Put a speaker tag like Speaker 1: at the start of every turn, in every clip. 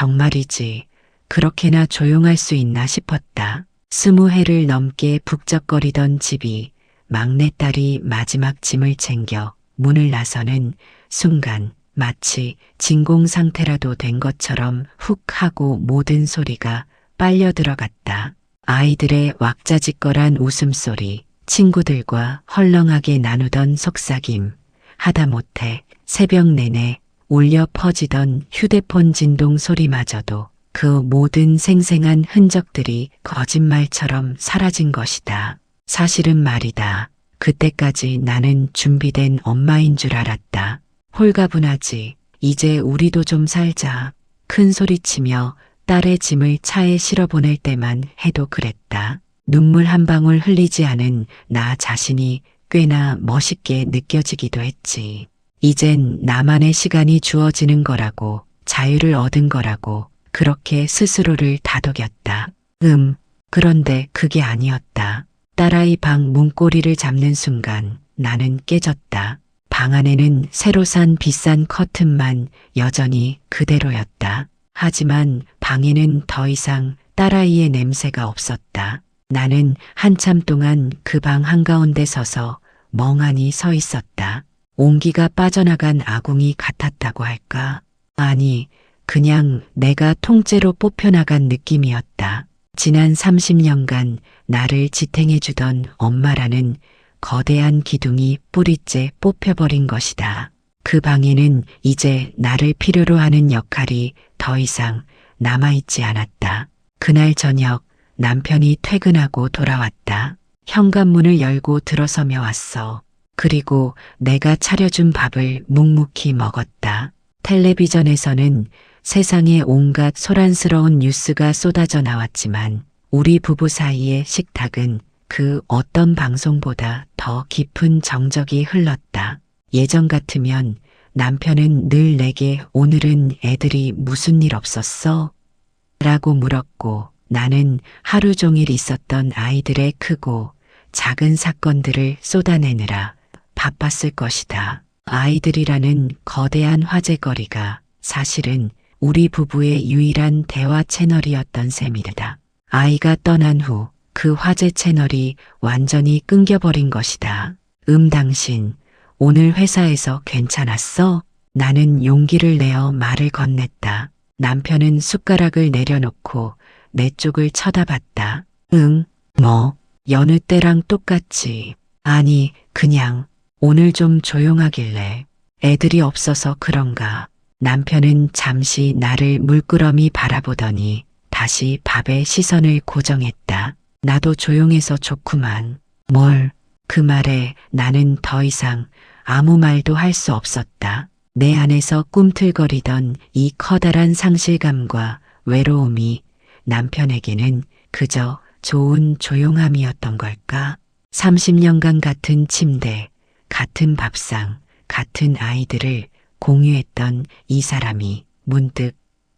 Speaker 1: 정말이지 그렇게나 조용할 수 있나 싶었다. 20해를 넘게 북적거리던 집이 막내딸이 마지막 짐을 챙겨 문을 나서는 순간 마치 진공 상태라도 된 것처럼 훅 하고 모든 소리가 빨려 들어갔다. 아이들의 왁자지껄한 웃음소리, 친구들과 헐렁하게 나누던 속삭임, 하다못해 새벽 내내 울려 퍼지던 휴대폰 진동 소리마저도 그 모든 생생한 흔적들이 거짓말처럼 사라진 것이다. 사실은 말이다. 그때까지 나는 준비된 엄마인 줄 알았다. 홀가분하지. 이제 우리도 좀 살자. 큰 소리치며 딸의 짐을 차에 실어 보낼 때만 해도 그랬다. 눈물 한 방울 흘리지 않은 나 자신이 꽤나 멋있게 느껴지기도 했지. 이젠 나만의 시간이 주어지는 거라고, 자유를 얻은 거라고 그렇게 스스로를 다독였다. 그런데 그게 아니었다. 딸아이 방 문고리를 잡는 순간 나는 깨졌다. 방 안에는 새로 산 비싼 커튼만 여전히 그대로였다. 하지만 방에는 더 이상 딸아이의 냄새가 없었다. 나는 한참 동안 그 방 한가운데 서서 멍하니 서 있었다. 온기가 빠져나간 아궁이 같았다고 할까? 아니, 그냥 내가 통째로 뽑혀나간 느낌이었다. 지난 30년간 나를 지탱해주던 엄마라는 거대한 기둥이 뿌리째 뽑혀버린 것이다. 그 방에는 이제 나를 필요로 하는 역할이 더 이상 남아있지 않았다. 그날 저녁 남편이 퇴근하고 돌아왔다. 현관문을 열고 들어서며 왔어. 그리고 내가 차려준 밥을 묵묵히 먹었다. 텔레비전에서는 세상의 온갖 소란스러운 뉴스가 쏟아져 나왔지만 우리 부부 사이의 식탁은 그 어떤 방송보다 더 깊은 정적이 흘렀다. 예전 같으면 남편은 늘 내게 오늘은 애들이 무슨 일 없었어? 라고 물었고 나는 하루 종일 있었던 아이들의 크고 작은 사건들을 쏟아내느라 바빴을 것이다. 아이들이라는 거대한 화제거리가 사실은 우리 부부의 유일한 대화 채널이었던 셈이다. 아이가 떠난 후 그 화제 채널이 완전히 끊겨버린 것이다. 당신 오늘 회사에서 괜찮았어? 나는 용기를 내어 말을 건넸다. 남편은 숟가락을 내려놓고 내 쪽을 쳐다봤다. 여느 때랑 똑같지. 아니, 그냥 오늘 좀 조용하길래 애들이 없어서 그런가. 남편은 잠시 나를 물끄러미 바라보더니 다시 밥에 시선을 고정했다. 나도 조용해서 좋구만. 그 말에 나는 더 이상 아무 말도 할 수 없었다. 내 안에서 꿈틀거리던 이 커다란 상실감과 외로움이 남편에게는 그저 좋은 조용함이었던 걸까? 30년간 같은 침대, 같은 밥상, 같은 아이들을 공유했던 이 사람이 문득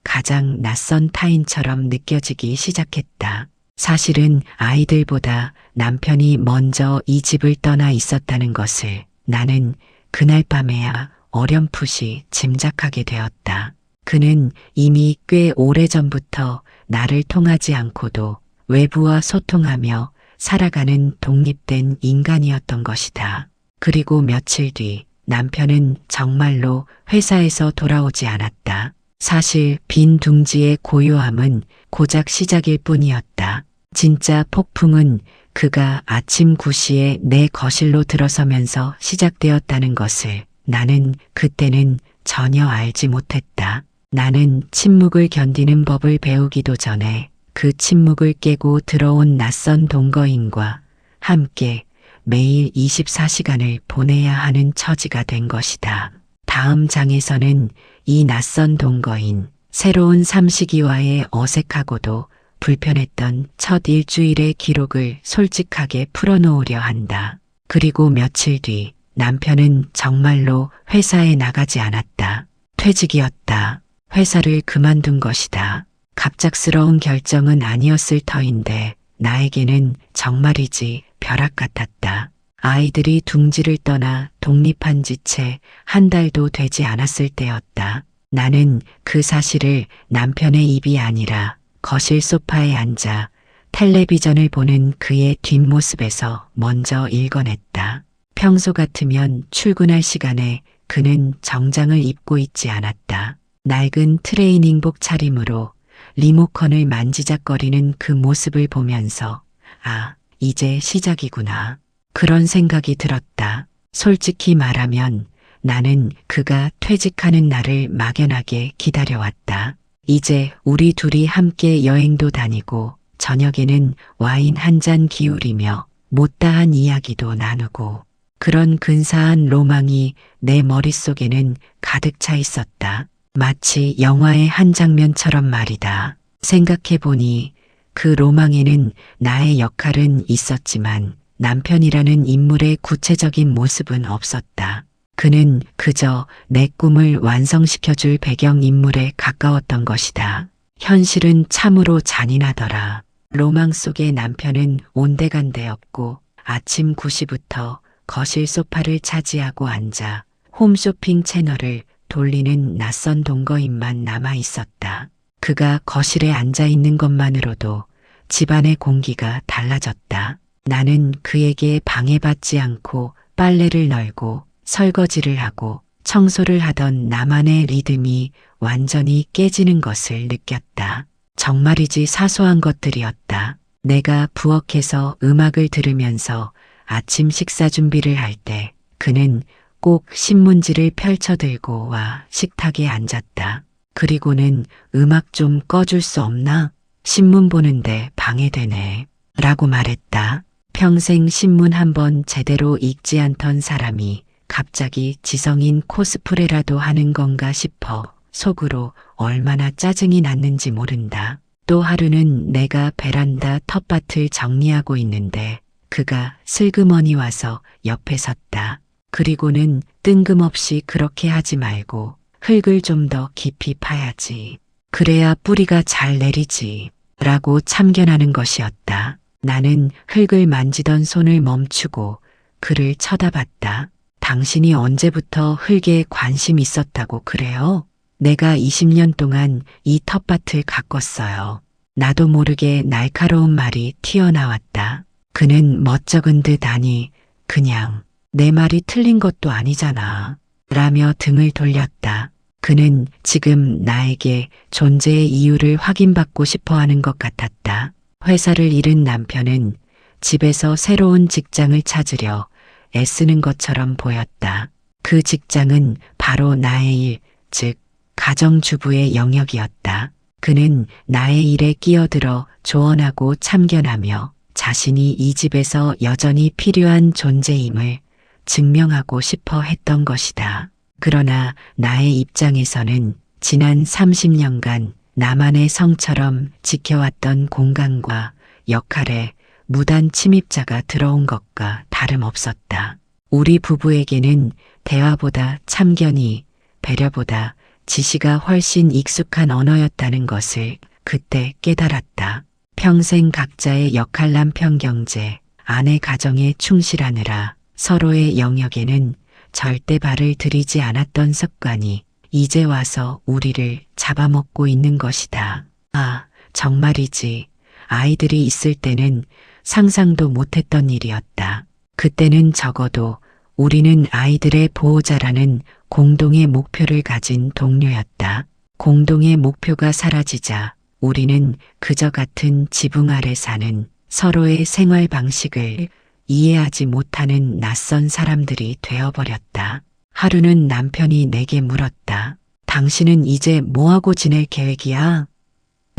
Speaker 1: 가장 낯선 타인처럼 느껴지기 시작했다. 사실은 아이들보다 남편이 먼저 이 집을 떠나 있었다는 것을 나는 그날 밤에야 어렴풋이 짐작하게 되었다. 그는 이미 꽤 오래전부터 나를 통하지 않고도 외부와 소통하며 살아가는 독립된 인간이었던 것이다. 그리고 며칠 뒤 남편은 정말로 회사에서 돌아오지 않았다. 사실 빈 둥지의 고요함은 고작 시작일 뿐이었다. 진짜 폭풍은 그가 아침 9시에 내 거실로 들어서면서 시작되었다는 것을 나는 그때는 전혀 알지 못했다. 나는 침묵을 견디는 법을 배우기도 전에 그 침묵을 깨고 들어온 낯선 동거인과 함께 매일 24시간을 보내야 하는 처지가 된 것이다. 다음 장에서는 이 낯선 동거인, 새로운 삼식이와의 어색하고도 불편했던 첫 일주일의 기록을 솔직하게 풀어놓으려 한다. 그리고 며칠 뒤 남편은 정말로 회사에 나가지 않았다. 퇴직이었다. 회사를 그만둔 것이다. 갑작스러운 결정은 아니었을 터인데 나에게는 정말이지 벼락 같았다. 아이들이 둥지를 떠나 독립한 지 채 한 달도 되지 않았을 때였다. 나는 그 사실을 남편의 입이 아니라 거실 소파에 앉아 텔레비전을 보는 그의 뒷모습에서 먼저 읽어냈다. 평소 같으면 출근할 시간에 그는 정장을 입고 있지 않았다. 낡은 트레이닝복 차림으로 리모컨을 만지작거리는 그 모습을 보면서 아, 이제 시작이구나. 그런 생각이 들었다. 솔직히 말하면 나는 그가 퇴직하는 날을 막연하게 기다려왔다. 이제 우리 둘이 함께 여행도 다니고 저녁에는 와인 한 잔 기울이며 못다한 이야기도 나누고 그런 근사한 로망이 내 머릿속에는 가득 차 있었다. 마치 영화의 한 장면처럼 말이다. 생각해보니 그 로망에는 나의 역할은 있었지만 남편이라는 인물의 구체적인 모습은 없었다. 그는 그저 내 꿈을 완성시켜줄 배경인물에 가까웠던 것이다. 현실은 참으로 잔인하더라. 로망 속의 남편은 온데간데 없고 아침 9시부터 거실 소파를 차지하고 앉아 홈쇼핑 채널을 돌리는 낯선 동거인만 남아 있었다. 그가 거실에 앉아 있는 것만으로도 집안의 공기가 달라졌다. 나는 그에게 방해받지 않고 빨래를 널고 설거지를 하고 청소를 하던 나만의 리듬이 완전히 깨지는 것을 느꼈다. 정말이지 사소한 것들이었다. 내가 부엌에서 음악을 들으면서 아침 식사 준비를 할 때 그는 꼭 신문지를 펼쳐들고 와 식탁에 앉았다. 그리고는 음악 좀 꺼줄 수 없나? 신문 보는데 방해되네. 라고 말했다. 평생 신문 한 번 제대로 읽지 않던 사람이 갑자기 지성인 코스프레라도 하는 건가 싶어 속으로 얼마나 짜증이 났는지 모른다. 또 하루는 내가 베란다 텃밭을 정리하고 있는데 그가 슬그머니 와서 옆에 섰다. 그리고는 뜬금없이 그렇게 하지 말고 흙을 좀 더 깊이 파야지. 그래야 뿌리가 잘 내리지. 라고 참견하는 것이었다. 나는 흙을 만지던 손을 멈추고 그를 쳐다봤다. 당신이 언제부터 흙에 관심 있었다고 그래요? 내가 20년 동안 이 텃밭을 가꿨어요. 나도 모르게 날카로운 말이 튀어나왔다. 그는 멋쩍은 듯 아니 그냥 내 말이 틀린 것도 아니잖아. 라며 등을 돌렸다. 그는 지금 나에게 존재의 이유를 확인받고 싶어 하는 것 같았다. 회사를 잃은 남편은 집에서 새로운 직장을 찾으려 애쓰는 것처럼 보였다. 그 직장은 바로 나의 일, 즉 가정주부의 영역이었다. 그는 나의 일에 끼어들어 조언하고 참견하며 자신이 이 집에서 여전히 필요한 존재임을 증명하고 싶어 했던 것이다. 그러나 나의 입장에서는 지난 30년간 나만의 성처럼 지켜왔던 공간과 역할에 무단 침입자가 들어온 것과 다름없었다. 우리 부부에게는 대화보다 참견이, 배려보다 지시가 훨씬 익숙한 언어였다는 것을 그때 깨달았다. 평생 각자의 역할 남편 경제, 아내 가정에 충실하느라 서로의 영역에는 절대 발을 들이지 않았던 습관이 이제 와서 우리를 잡아먹고 있는 것이다. 아, 정말이지. 아이들이 있을 때는 상상도 못했던 일이었다. 그때는 적어도 우리는 아이들의 보호자라는 공동의 목표를 가진 동료였다. 공동의 목표가 사라지자 우리는 그저 같은 지붕 아래 사는 서로의 생활 방식을 이해하지 못하는 낯선 사람들이 되어버렸다. 하루는 남편이 내게 물었다. 당신은 이제 뭐하고 지낼 계획이야?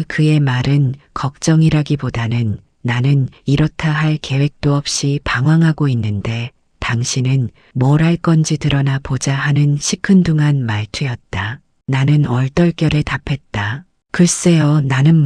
Speaker 1: 그의 말은 걱정이라기보다는 나는 이렇다 할 계획도 없이 방황하고 있는데 당신은 뭘 할 건지 드러나 보자 하는 시큰둥한 말투였다. 나는 얼떨결에 답했다. 글쎄요, 나는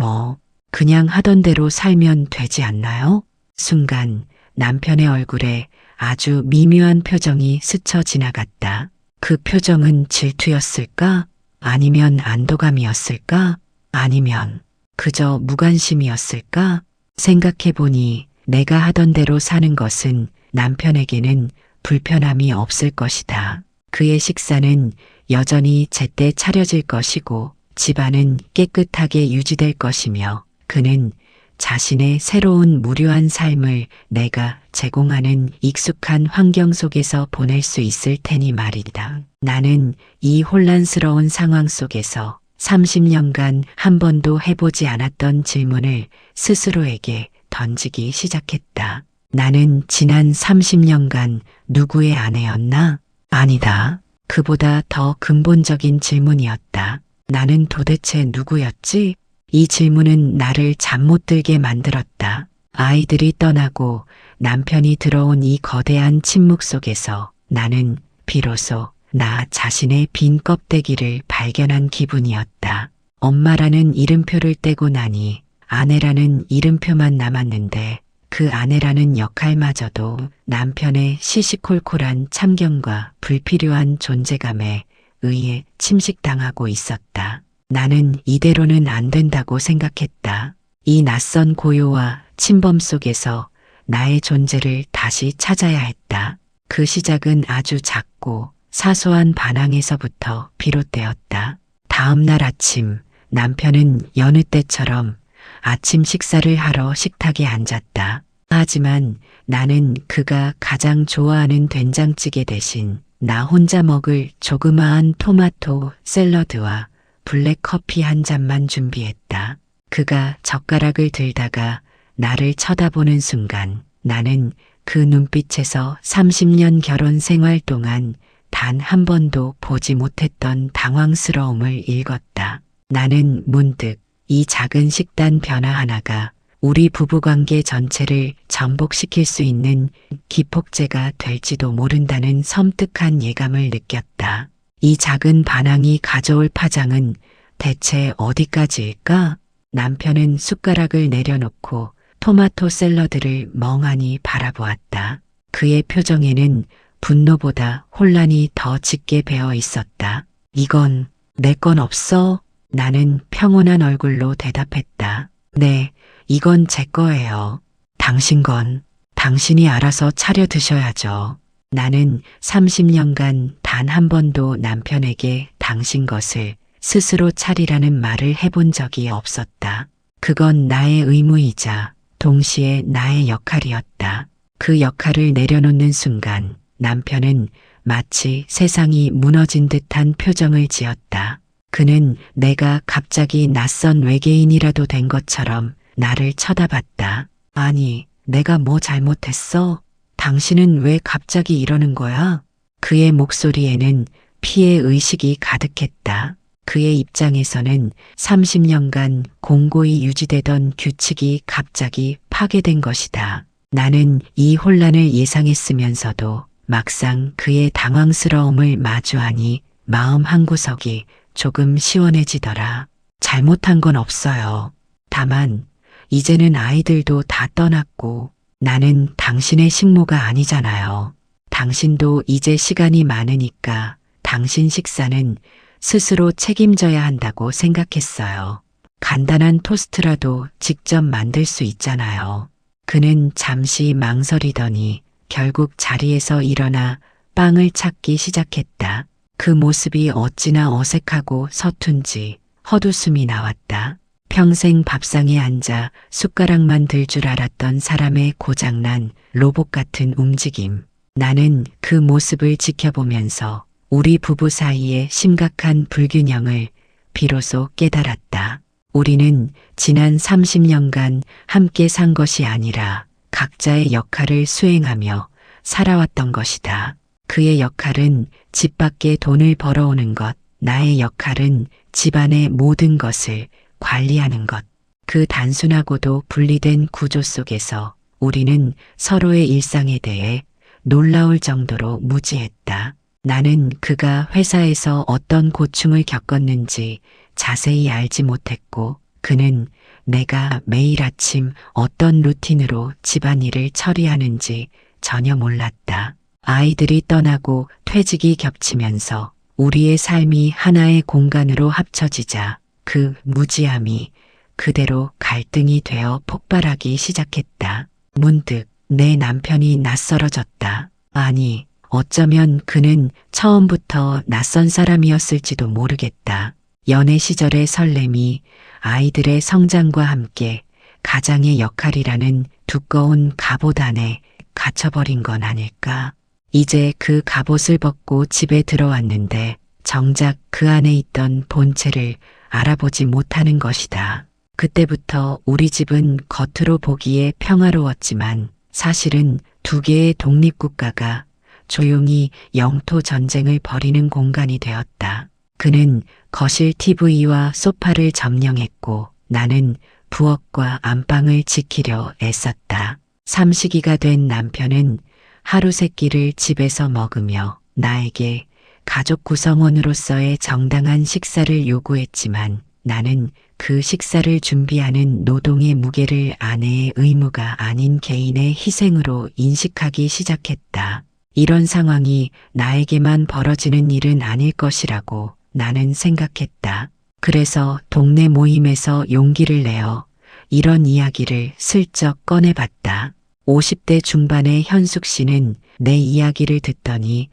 Speaker 1: 그냥 하던 대로 살면 되지 않나요? 순간 남편의 얼굴에 아주 미묘한 표정이 스쳐 지나갔다. 그 표정은 질투였을까? 아니면 안도감이었을까? 아니면 그저 무관심이었을까? 생각해보니 내가 하던 대로 사는 것은 남편에게는 불편함이 없을 것이다. 그의 식사는 여전히 제때 차려질 것이고 집안은 깨끗하게 유지될 것이며 그는 자신의 새로운 무료한 삶을 내가 제공하는 익숙한 환경 속에서 보낼 수 있을 테니 말이다. 나는 이 혼란스러운 상황 속에서 30년간 한 번도 해보지 않았던 질문을 스스로에게 던지기 시작했다. 나는 지난 30년간 누구의 아내였나? 아니다. 그보다 더 근본적인 질문이었다. 나는 도대체 누구였지? 이 질문은 나를 잠 못 들게 만들었다. 아이들이 떠나고 남편이 들어온 이 거대한 침묵 속에서 나는 비로소 나 자신의 빈 껍데기를 발견한 기분이었다. 엄마라는 이름표를 떼고 나니 아내라는 이름표만 남았는데 그 아내라는 역할마저도 남편의 시시콜콜한 참견과 불필요한 존재감에 의해 침식당하고 있었다. 나는 이대로는 안 된다고 생각했다. 이 낯선 고요와 침범 속에서 나의 존재를 다시 찾아야 했다. 그 시작은 아주 작고 사소한 반항에서부터 비롯되었다. 다음 날 아침 남편은 여느 때처럼 아침 식사를 하러 식탁에 앉았다. 하지만 나는 그가 가장 좋아하는 된장찌개 대신 나 혼자 먹을 조그마한 토마토 샐러드와 블랙커피 한 잔만 준비했다. 그가 젓가락을 들다가 나를 쳐다보는 순간 나는 그 눈빛에서 30년 결혼 생활 동안 단 한 번도 보지 못했던 당황스러움을 읽었다. 나는 문득 이 작은 식단 변화 하나가 우리 부부관계 전체를 전복시킬 수 있는 기폭제가 될지도 모른다는 섬뜩한 예감을 느꼈다. 이 작은 반항이 가져올 파장은 대체 어디까지일까? 남편은 숟가락을 내려놓고 토마토 샐러드를 멍하니 바라보았다. 그의 표정에는 분노보다 혼란이 더 짙게 배어 있었다. 이건 내 건 없어? 나는 평온한 얼굴로 대답했다. 네, 이건 제 거예요. 당신 건 당신이 알아서 차려 드셔야죠. 나는 30년간 단 한 번도 남편에게 당신 것을 스스로 차리라는 말을 해본 적이 없었다. 그건 나의 의무이자 동시에 나의 역할이었다. 그 역할을 내려놓는 순간 남편은 마치 세상이 무너진 듯한 표정을 지었다. 그는 내가 갑자기 낯선 외계인이라도 된 것처럼 나를 쳐다봤다. 아니, 내가 뭐 잘못했어? 당신은 왜 갑자기 이러는 거야? 그의 목소리에는 피해 의식이 가득했다. 그의 입장에서는 30년간 공고히 유지되던 규칙이 갑자기 파괴된 것이다. 나는 이 혼란을 예상했으면서도 막상 그의 당황스러움을 마주하니 마음 한구석이 조금 시원해지더라. 잘못한 건 없어요. 다만 이제는 아이들도 다 떠났고 나는 당신의 식모가 아니잖아요. 당신도 이제 시간이 많으니까 당신 식사는 스스로 책임져야 한다고 생각했어요. 간단한 토스트라도 직접 만들 수 있잖아요. 그는 잠시 망설이더니 결국 자리에서 일어나 빵을 찾기 시작했다. 그 모습이 어찌나 어색하고 서툰지 헛웃음이 나왔다. 평생 밥상에 앉아 숟가락만 들 줄 알았던 사람의 고장난 로봇 같은 움직임. 나는 그 모습을 지켜보면서 우리 부부 사이의 심각한 불균형을 비로소 깨달았다. 우리는 지난 30년간 함께 산 것이 아니라 각자의 역할을 수행하며 살아왔던 것이다. 그의 역할은 집 밖에 돈을 벌어오는 것, 나의 역할은 집안의 모든 것을 관리하는 것. 그 단순하고도 분리된 구조 속에서 우리는 서로의 일상에 대해 놀라울 정도로 무지했다. 나는 그가 회사에서 어떤 고충을 겪었는지 자세히 알지 못했고 그는 내가 매일 아침 어떤 루틴으로 집안일을 처리하는지 전혀 몰랐다. 아이들이 떠나고 퇴직이 겹치면서 우리의 삶이 하나의 공간으로 합쳐지자 그 무지함이 그대로 갈등이 되어 폭발하기 시작했다. 문득 내 남편이 낯설어졌다. 아니, 어쩌면 그는 처음부터 낯선 사람이었을지도 모르겠다. 연애 시절의 설렘이 아이들의 성장과 함께 가장의 역할이라는 두꺼운 갑옷 안에 갇혀버린 건 아닐까. 이제 그 갑옷을 벗고 집에 들어왔는데 정작 그 안에 있던 본체를 알아보지 못하는 것이다. 그때부터 우리 집은 겉으로 보기에 평화로웠지만 사실은 두 개의 독립국가가 조용히 영토 전쟁을 벌이는 공간이 되었다. 그는 거실 TV와 소파를 점령했고 나는 부엌과 안방을 지키려 애썼다. 삼식이가 된 남편은 하루 세 끼를 집에서 먹으며 나에게 가족 구성원으로서의 정당한 식사를 요구했지만 나는 그 식사를 준비하는 노동의 무게를 아내의 의무가 아닌 개인의 희생으로 인식하기 시작했다. 이런 상황이 나에게만 벌어지는 일은 아닐 것이라고 나는 생각했다. 그래서 동네 모임에서 용기를 내어 이런 이야기를 슬쩍 꺼내봤다. 50대 중반의 현숙 씨는 내 이야기를 듣더니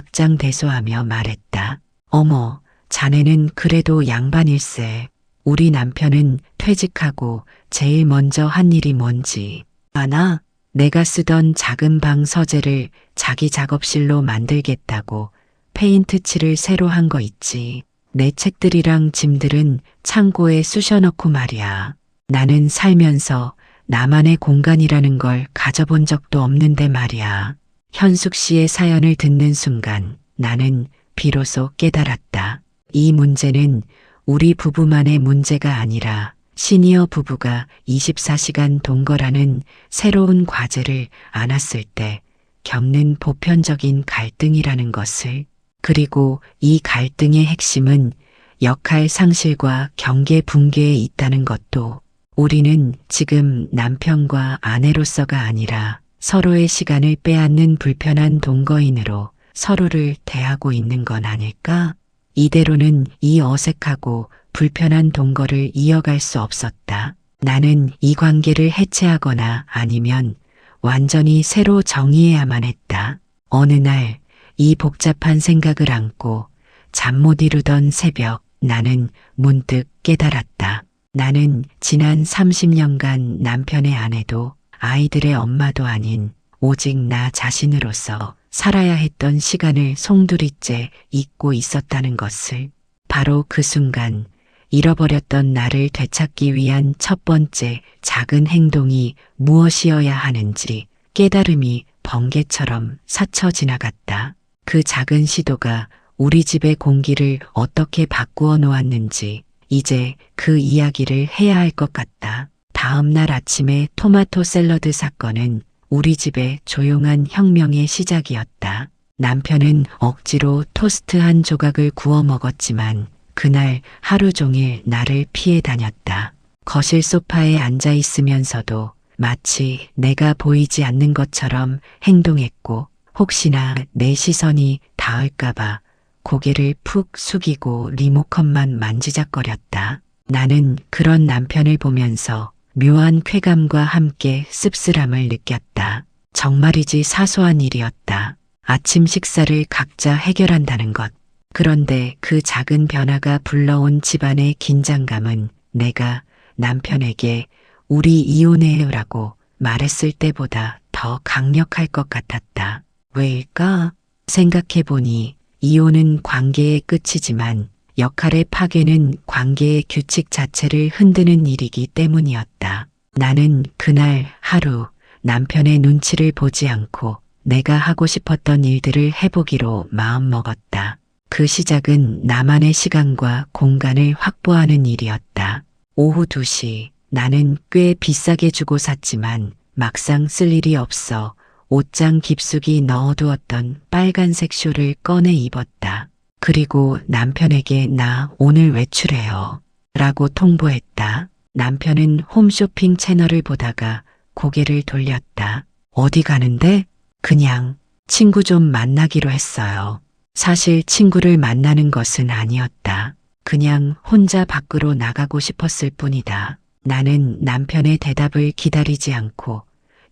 Speaker 1: 박장대소하며 말했다. 어머, 자네는 그래도 양반일세. 우리 남편은 퇴직하고 제일 먼저 한 일이 뭔지 아나? 내가 쓰던 작은 방 서재를 자기 작업실로 만들겠다고 페인트 칠을 새로 한 거 있지. 내 책들이랑 짐들은 창고에 쑤셔넣고 말이야. 나는 살면서 나만의 공간이라는 걸 가져본 적도 없는데 말이야. 현숙 씨의 사연을 듣는 순간 나는 비로소 깨달았다. 이 문제는 우리 부부만의 문제가 아니라 시니어 부부가 24시간 동거라는 새로운 과제를 안았을 때 겪는 보편적인 갈등이라는 것을, 그리고 이 갈등의 핵심은 역할 상실과 경계 붕괴에 있다는 것도 우리는 지금 남편과 아내로서가 아니라 서로의 시간을 빼앗는 불편한 동거인으로 서로를 대하고 있는 건 아닐까? 이대로는 이 어색하고 불편한 동거를 이어갈 수 없었다. 나는 이 관계를 해체하거나 아니면 완전히 새로 정의해야만 했다. 어느 날 이 복잡한 생각을 안고 잠 못 이루던 새벽 나는 문득 깨달았다. 나는 지난 30년간 남편의 아내도 아이들의 엄마도 아닌 오직 나 자신으로서 살아야 했던 시간을 송두리째 잊고 있었다는 것을. 바로 그 순간 잃어버렸던 나를 되찾기 위한 첫 번째 작은 행동이 무엇이어야 하는지 깨달음이 번개처럼 스쳐 지나갔다. 그 작은 시도가 우리 집의 공기를 어떻게 바꾸어 놓았는지 이제 그 이야기를 해야 할 것 같다. 다음 날 아침에 토마토 샐러드 사건은 우리 집의 조용한 혁명의 시작이었다. 남편은 억지로 토스트 한 조각을 구워 먹었지만 그날 하루 종일 나를 피해 다녔다. 거실 소파에 앉아 있으면서도 마치 내가 보이지 않는 것처럼 행동했고 혹시나 내 시선이 닿을까봐 고개를 푹 숙이고 리모컨만 만지작거렸다. 나는 그런 남편을 보면서 묘한 쾌감과 함께 씁쓸함을 느꼈다. 정말이지 사소한 일이었다. 아침 식사를 각자 해결한다는 것. 그런데 그 작은 변화가 불러온 집안의 긴장감은 내가 남편에게 우리 이혼해요라고 말했을 때보다 더 강력할 것 같았다. 왜일까? 생각해보니 이혼은 관계의 끝이지만 역할의 파괴는 관계의 규칙 자체를 흔드는 일이기 때문이었다. 나는 그날 하루 남편의 눈치를 보지 않고 내가 하고 싶었던 일들을 해보기로 마음먹었다. 그 시작은 나만의 시간과 공간을 확보하는 일이었다. 오후 2시 나는 꽤 비싸게 주고 샀지만 막상 쓸 일이 없어 옷장 깊숙이 넣어두었던 빨간색 쇼를 꺼내 입었다. 그리고 남편에게 나 오늘 외출해요 라고 통보했다. 남편은 홈쇼핑 채널을 보다가 고개를 돌렸다. 어디 가는데? 그냥 친구 좀 만나기로 했어요. 사실 친구를 만나는 것은 아니었다. 그냥 혼자 밖으로 나가고 싶었을 뿐이다. 나는 남편의 대답을 기다리지 않고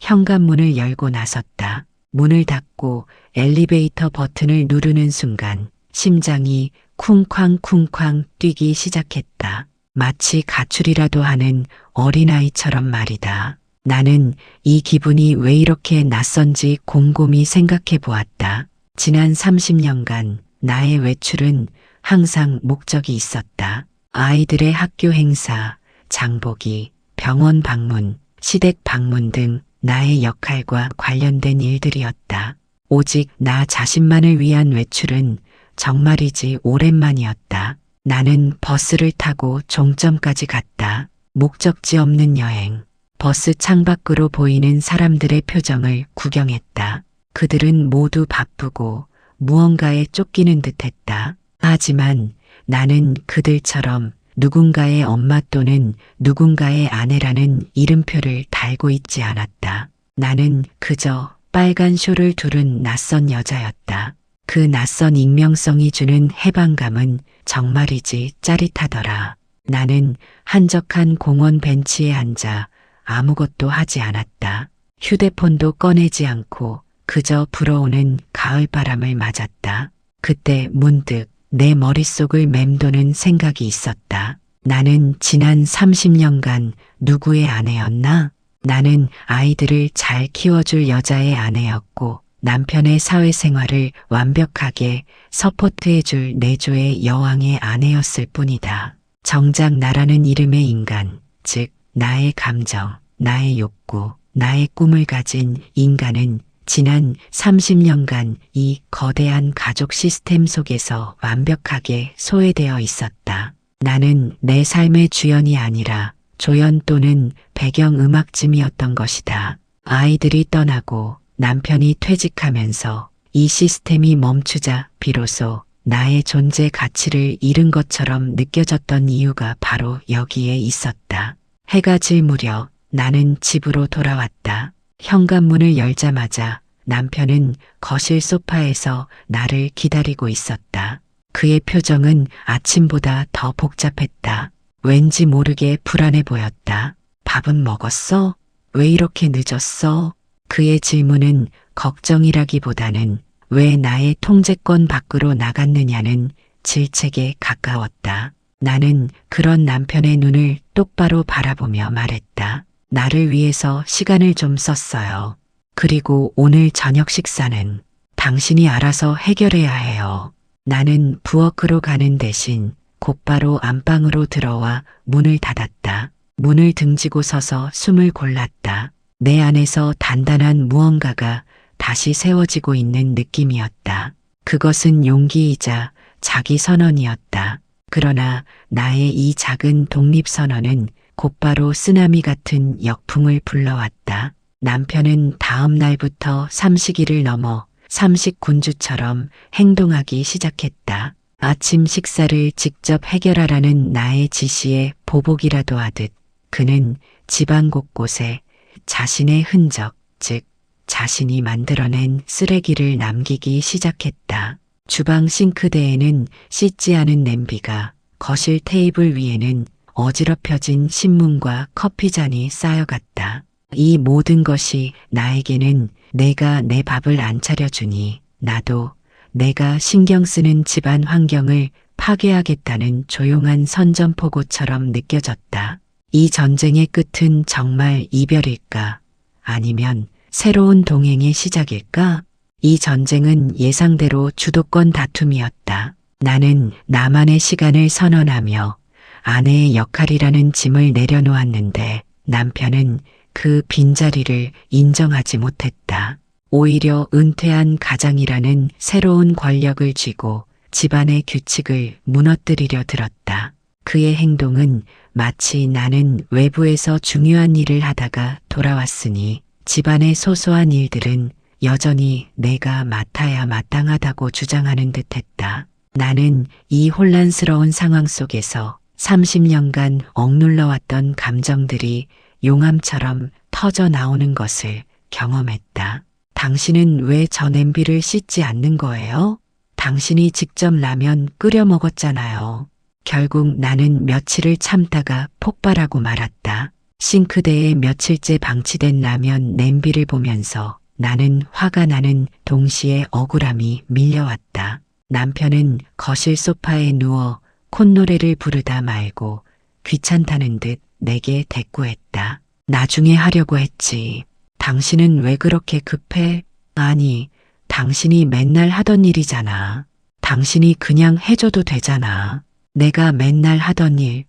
Speaker 1: 현관문을 열고 나섰다. 문을 닫고 엘리베이터 버튼을 누르는 순간 심장이 쿵쾅쿵쾅 뛰기 시작했다. 마치 가출이라도 하는 어린아이처럼 말이다. 나는 이 기분이 왜 이렇게 낯선지 곰곰이 생각해 보았다. 지난 30년간 나의 외출은 항상 목적이 있었다. 아이들의 학교 행사, 장보기, 병원 방문, 시댁 방문 등 나의 역할과 관련된 일들이었다. 오직 나 자신만을 위한 외출은 정말이지 오랜만이었다. 나는 버스를 타고 종점까지 갔다. 목적지 없는 여행. 버스 창밖으로 보이는 사람들의 표정을 구경했다. 그들은 모두 바쁘고 무언가에 쫓기는 듯했다. 하지만 나는 그들처럼 누군가의 엄마 또는 누군가의 아내라는 이름표를 달고 있지 않았다. 나는 그저 빨간 쇼를 두른 낯선 여자였다. 그 낯선 익명성이 주는 해방감은 정말이지 짜릿하더라. 나는 한적한 공원 벤치에 앉아 아무것도 하지 않았다. 휴대폰도 꺼내지 않고 그저 불어오는 가을바람을 맞았다. 그때 문득 내 머릿속을 맴도는 생각이 있었다. 나는 지난 30년간 누구의 아내였나? 나는 아이들을 잘 키워줄 여자의 아내였고 남편의 사회생활을 완벽하게 서포트해줄 내조의 여왕의 아내였을 뿐이다. 정작 나라는 이름의 인간, 즉 나의 감정, 나의 욕구, 나의 꿈을 가진 인간은 지난 30년간 이 거대한 가족 시스템 속에서 완벽하게 소외되어 있었다. 나는 내 삶의 주연이 아니라 조연 또는 배경음악쯤이었던 것이다. 아이들이 떠나고 남편이 퇴직하면서 이 시스템이 멈추자 비로소 나의 존재 가치를 잃은 것처럼 느껴졌던 이유가 바로 여기에 있었다. 해가 질 무렵 나는 집으로 돌아왔다. 현관문을 열자마자 남편은 거실 소파에서 나를 기다리고 있었다. 그의 표정은 아침보다 더 복잡했다. 왠지 모르게 불안해 보였다. 밥은 먹었어? 왜 이렇게 늦었어? 그의 질문은 걱정이라기보다는 왜 나의 통제권 밖으로 나갔느냐는 질책에 가까웠다. 나는 그런 남편의 눈을 똑바로 바라보며 말했다. 나를 위해서 시간을 좀 썼어요. 그리고 오늘 저녁 식사는 당신이 알아서 해결해야 해요. 나는 부엌으로 가는 대신 곧바로 안방으로 들어와 문을 닫았다. 문을 등지고 서서 숨을 골랐다. 내 안에서 단단한 무언가가 다시 세워지고 있는 느낌이었다. 그것은 용기이자 자기 선언이었다. 그러나 나의 이 작은 독립선언은 곧바로 쓰나미 같은 역풍을 불러왔다. 남편은 다음 날부터 삼식이를 넘어 삼식군주처럼 행동하기 시작했다. 아침 식사를 직접 해결하라는 나의 지시에 보복이라도 하듯 그는 집안 곳곳에 자신의 흔적, 즉 자신이 만들어낸 쓰레기를 남기기 시작했다. 주방 싱크대에는 씻지 않은 냄비가, 거실 테이블 위에는 어지럽혀진 신문과 커피잔이 쌓여갔다. 이 모든 것이 나에게는 내가 내 밥을 안 차려주니 나도 내가 신경 쓰는 집안 환경을 파괴하겠다는 조용한 선전포고처럼 느껴졌다. 이 전쟁의 끝은 정말 이별일까? 아니면 새로운 동행의 시작일까? 이 전쟁은 예상대로 주도권 다툼이었다. 나는 나만의 시간을 선언하며 아내의 역할이라는 짐을 내려놓았는데 남편은 그 빈자리를 인정하지 못했다. 오히려 은퇴한 가장이라는 새로운 권력을 쥐고 집안의 규칙을 무너뜨리려 들었다. 그의 행동은 마치 나는 외부에서 중요한 일을 하다가 돌아왔으니 집안의 소소한 일들은 여전히 내가 맡아야 마땅하다고 주장하는 듯했다. 나는 이 혼란스러운 상황 속에서 30년간 억눌러왔던 감정들이 용암처럼 터져 나오는 것을 경험했다. 당신은 왜 저 냄비를 씻지 않는 거예요? 당신이 직접 라면 끓여 먹었잖아요. 결국 나는 며칠을 참다가 폭발하고 말았다. 싱크대에 며칠째 방치된 라면 냄비를 보면서 나는 화가 나는 동시에 억울함이 밀려왔다. 남편은 거실 소파에 누워 콧노래를 부르다 말고 귀찮다는 듯 내게 대꾸했다. 나중에 하려고 했지. 당신은 왜 그렇게 급해? 아니, 당신이 맨날 하던 일이잖아. 당신이 그냥 해줘도 되잖아. 내가 맨날 하던 일.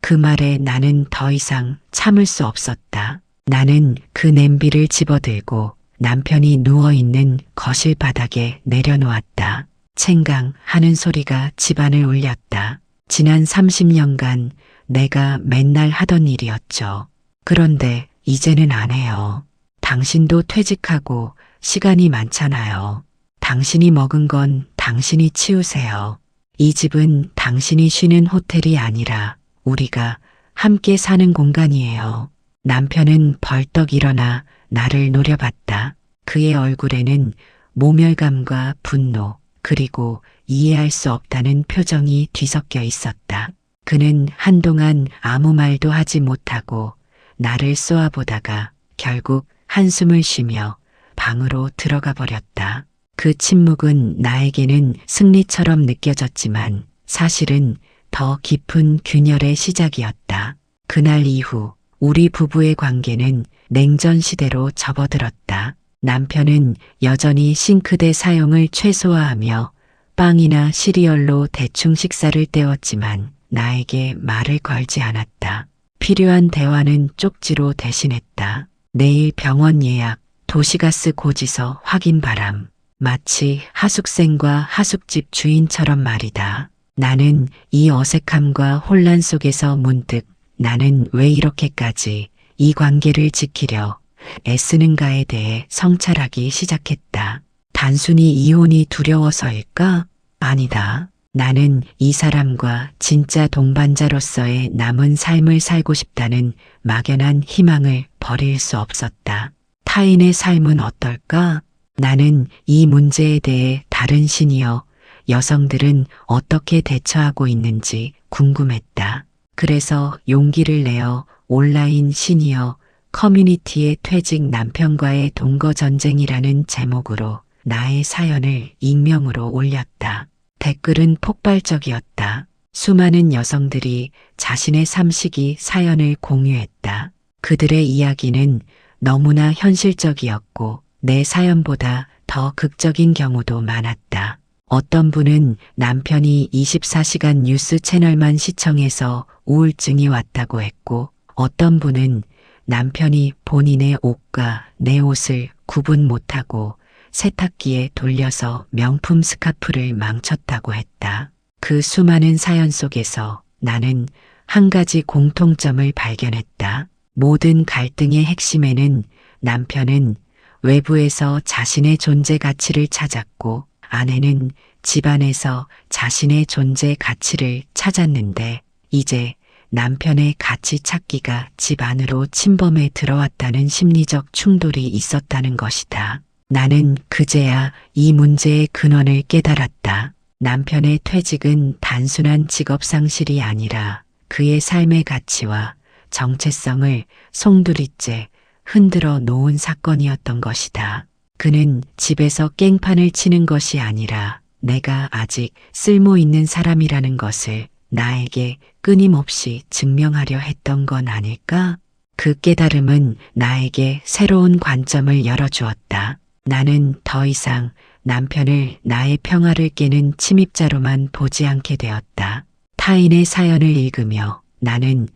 Speaker 1: 그 말에 나는 더 이상 참을 수 없었다. 나는 그 냄비를 집어들고 남편이 누워있는 거실 바닥에 내려놓았다. 챙강 하는 소리가 집안을 울렸다. 지난 30년간 내가 맨날 하던 일이었죠. 그런데 이제는 안 해요. 당신도 퇴직하고 시간이 많잖아요. 당신이 먹은 건 당신이 치우세요. 이 집은 당신이 쉬는 호텔이 아니라 우리가 함께 사는 공간이에요. 남편은 벌떡 일어나 나를 노려봤다. 그의 얼굴에는 모멸감과 분노, 그리고 이해할 수 없다는 표정이 뒤섞여 있었다. 그는 한동안 아무 말도 하지 못하고 나를 쏘아보다가 결국 한숨을 쉬며 방으로 들어가 버렸다. 그 침묵은 나에게는 승리처럼 느껴졌지만 사실은 더 깊은 균열의 시작이었다. 그날 이후 우리 부부의 관계는 냉전 시대로 접어들었다. 남편은 여전히 싱크대 사용을 최소화하며 빵이나 시리얼로 대충 식사를 때웠지만 나에게 말을 걸지 않았다. 필요한 대화는 쪽지로 대신했다. 내일 병원 예약, 도시가스 고지서 확인 바람. 마치 하숙생과 하숙집 주인처럼 말이다. 나는 이 어색함과 혼란 속에서 문득 나는 왜 이렇게까지 이 관계를 지키려 애쓰는가에 대해 성찰하기 시작했다. 단순히 이혼이 두려워서일까? 아니다. 나는 이 사람과 진짜 동반자로서의 남은 삶을 살고 싶다는 막연한 희망을 버릴 수 없었다. 타인의 삶은 어떨까? 나는 이 문제에 대해 다른 시니어 여성들은 어떻게 대처하고 있는지 궁금했다. 그래서 용기를 내어 온라인 시니어 커뮤니티의 퇴직 남편과의 동거전쟁이라는 제목으로 나의 사연을 익명으로 올렸다. 댓글은 폭발적이었다. 수많은 여성들이 자신의 삼식이 사연을 공유했다. 그들의 이야기는 너무나 현실적이었고 내 사연보다 더 극적인 경우도 많았다. 어떤 분은 남편이 24시간 뉴스 채널만 시청해서 우울증이 왔다고 했고 어떤 분은 남편이 본인의 옷과 내 옷을 구분 못하고 세탁기에 돌려서 명품 스카프를 망쳤다고 했다. 그 수많은 사연 속에서 나는 한 가지 공통점을 발견했다. 모든 갈등의 핵심에는 남편은 외부에서 자신의 존재 가치를 찾았고 아내는 집안에서 자신의 존재 가치를 찾았는데 이제 남편의 가치 찾기가 집 안으로 침범해 들어왔다는 심리적 충돌이 있었다는 것이다. 나는 그제야 이 문제의 근원을 깨달았다. 남편의 퇴직은 단순한 직업 상실이 아니라 그의 삶의 가치와 정체성을 송두리째 흔들어 놓은 사건이었던 것이다. 그는 집에서 깽판을 치는 것이 아니라 내가 아직 쓸모 있는 사람이라는 것을 나에게 끊임없이 증명하려 했던 건 아닐까? 그 깨달음은 나에게 새로운 관점을 열어주었다. 나는 더 이상 남편을 나의 평화를 깨는 침입자로만 보지 않게 되었다. 타인의 사연을 읽으며 나는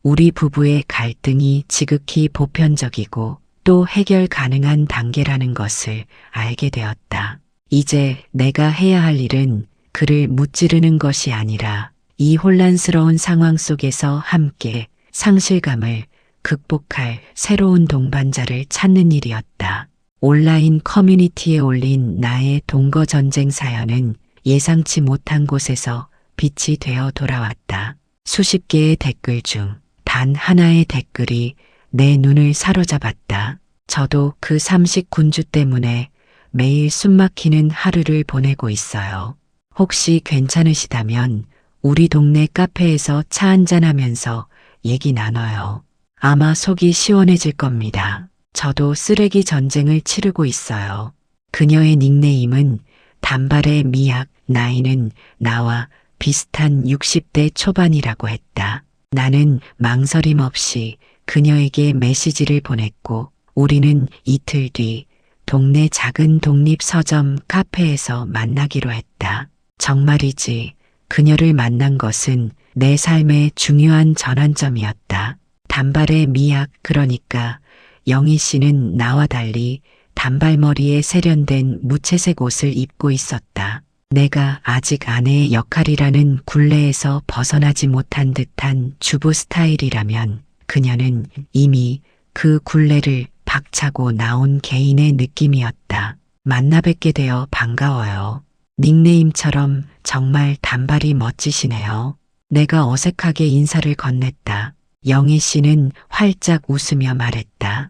Speaker 1: 우리 부부의 갈등이 지극히 보편적이고 또 해결 가능한 단계라는 것을 알게 되었다. 이제 내가 해야 할 일은 그를 무찌르는 것이 아니라 이 혼란스러운 상황 속에서 함께 상실감을 극복할 새로운 동반자를 찾는 일이었다. 온라인 커뮤니티에 올린 나의 동거전쟁 사연은 예상치 못한 곳에서 빛이 되어 돌아왔다. 수십 개의 댓글 중 단 하나의 댓글이 내 눈을 사로잡았다. 저도 그 삼식 군주 때문에 매일 숨막히는 하루를 보내고 있어요. 혹시 괜찮으시다면 우리 동네 카페에서 차 한잔하면서 얘기 나눠요. 아마 속이 시원해질 겁니다. 저도 쓰레기 전쟁을 치르고 있어요. 그녀의 닉네임은 단발의 미약, 나이는 나와 비슷한 60대 초반이라고 했다. 나는 망설임 없이 그녀에게 메시지를 보냈고 우리는 이틀 뒤 동네 작은 독립 서점 카페에서 만나기로 했다. 정말이지 그녀를 만난 것은 내 삶의 중요한 전환점이었다. 단발의 미약, 그러니까 영희 씨는 나와 달리 단발머리에 세련된 무채색 옷을 입고 있었다. 내가 아직 아내의 역할이라는 굴레에서 벗어나지 못한 듯한 주부 스타일이라면 그녀는 이미 그 굴레를 박차고 나온 개인의 느낌이었다. 만나 뵙게 되어 반가워요. 닉네임처럼 정말 단발이 멋지시네요. 내가 어색하게 인사를 건넸다. 영희 씨는 활짝 웃으며 말했다.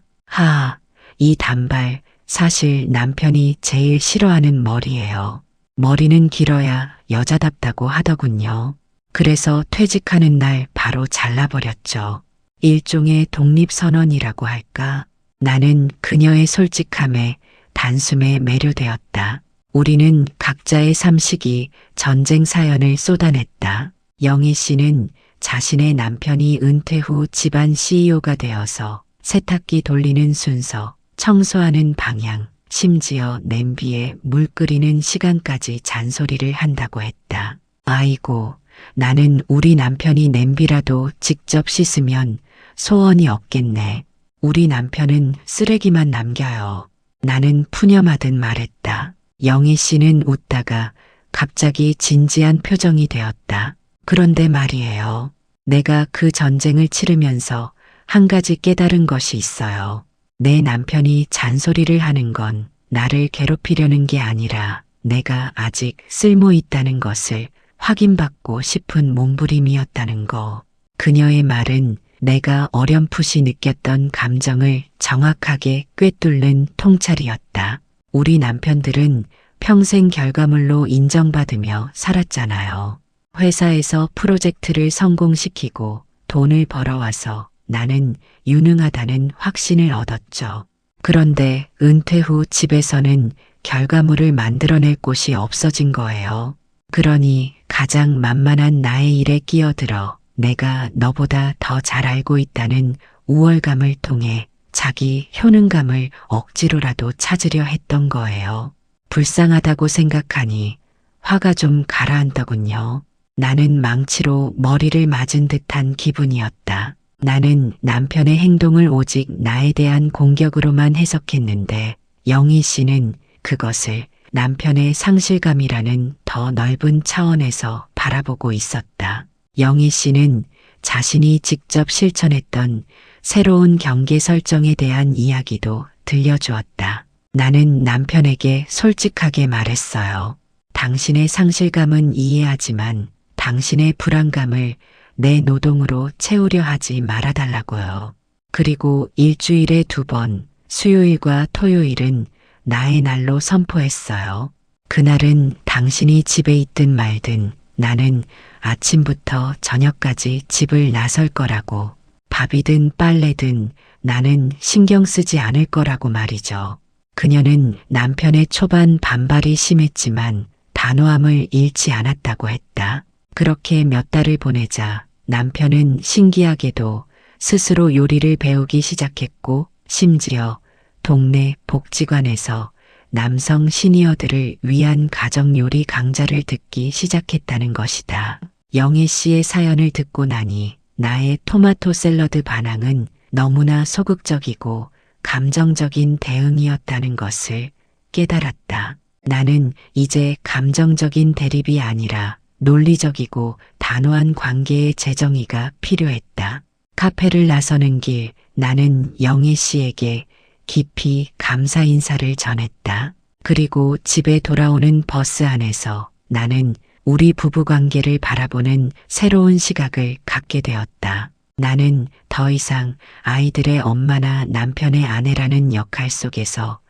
Speaker 1: 이 단발 사실 남편이 제일 싫어하는 머리예요. 머리는 길어야 여자답다고 하더군요. 그래서 퇴직하는 날 바로 잘라버렸죠. 일종의 독립선언이라고 할까? 나는 그녀의 솔직함에 단숨에 매료되었다. 우리는 각자의 삼식이 전쟁 사연을 쏟아냈다. 영희 씨는 자신의 남편이 은퇴 후 집안 CEO가 되어서 세탁기 돌리는 순서, 청소하는 방향, 심지어 냄비에 물 끓이는 시간까지 잔소리를 한다고 했다. 아이고, 나는 우리 남편이 냄비라도 직접 씻으면 소원이 없겠네. 우리 남편은 쓰레기만 남겨요. 나는 푸념하듯 말했다. 영희 씨는 웃다가 갑자기 진지한 표정이 되었다. 그런데 말이에요. 내가 그 전쟁을 치르면서 한 가지 깨달은 것이 있어요. 내 남편이 잔소리를 하는 건 나를 괴롭히려는 게 아니라 내가 아직 쓸모 있다는 것을 확인받고 싶은 몸부림이었다는 거. 그녀의 말은 내가 어렴풋이 느꼈던 감정을 정확하게 꿰뚫는 통찰이었다. 우리 남편들은 평생 결과물로 인정받으며 살았잖아요. 회사에서 프로젝트를 성공시키고 돈을 벌어와서 나는 유능하다는 확신을 얻었죠. 그런데 은퇴 후 집에서는 결과물을 만들어낼 곳이 없어진 거예요. 그러니 가장 만만한 나의 일에 끼어들어 내가 너보다 더 잘 알고 있다는 우월감을 통해 자기 효능감을 억지로라도 찾으려 했던 거예요. 불쌍하다고 생각하니 화가 좀 가라앉더군요. 나는 망치로 머리를 맞은 듯한 기분이었다. 나는 남편의 행동을 오직 나에 대한 공격으로만 해석했는데 영희 씨는 그것을 남편의 상실감이라는 더 넓은 차원에서 바라보고 있었다. 영희 씨는 자신이 직접 실천했던 새로운 경계 설정에 대한 이야기도 들려주었다. 나는 남편에게 솔직하게 말했어요. 당신의 상실감은 이해하지만 당신의 불안감을 내 노동으로 채우려 하지 말아달라고요. 그리고 일주일에 2번, 수요일과 토요일은 나의 날로 선포했어요. 그날은 당신이 집에 있든 말든 나는 아침부터 저녁까지 집을 나설 거라고, 밥이든 빨래든 나는 신경 쓰지 않을 거라고 말이죠. 그녀는 남편의 초반 반발이 심했지만 단호함을 잃지 않았다고 했다. 그렇게 몇 달을 보내자 남편은 신기하게도 스스로 요리를 배우기 시작했고 심지어 동네 복지관에서 남성 시니어들을 위한 가정요리 강좌를 듣기 시작했다는 것이다. 영희 씨의 사연을 듣고 나니 나의 토마토 샐러드 반항은 너무나 소극적이고 감정적인 대응이었다는 것을 깨달았다. 나는 이제 감정적인 대립이 아니라 논리적이고 단호한 관계의 재정의가 필요했다. 카페를 나서는 길 나는 영희 씨에게 깊이 감사 인사를 전했다. 그리고 집에 돌아오는 버스 안에서 나는 우리 부부 관계를 바라보는 새로운 시각을 갖게 되었다. 나는 더 이상 아이들의 엄마나 남편의 아내라는 역할 속에서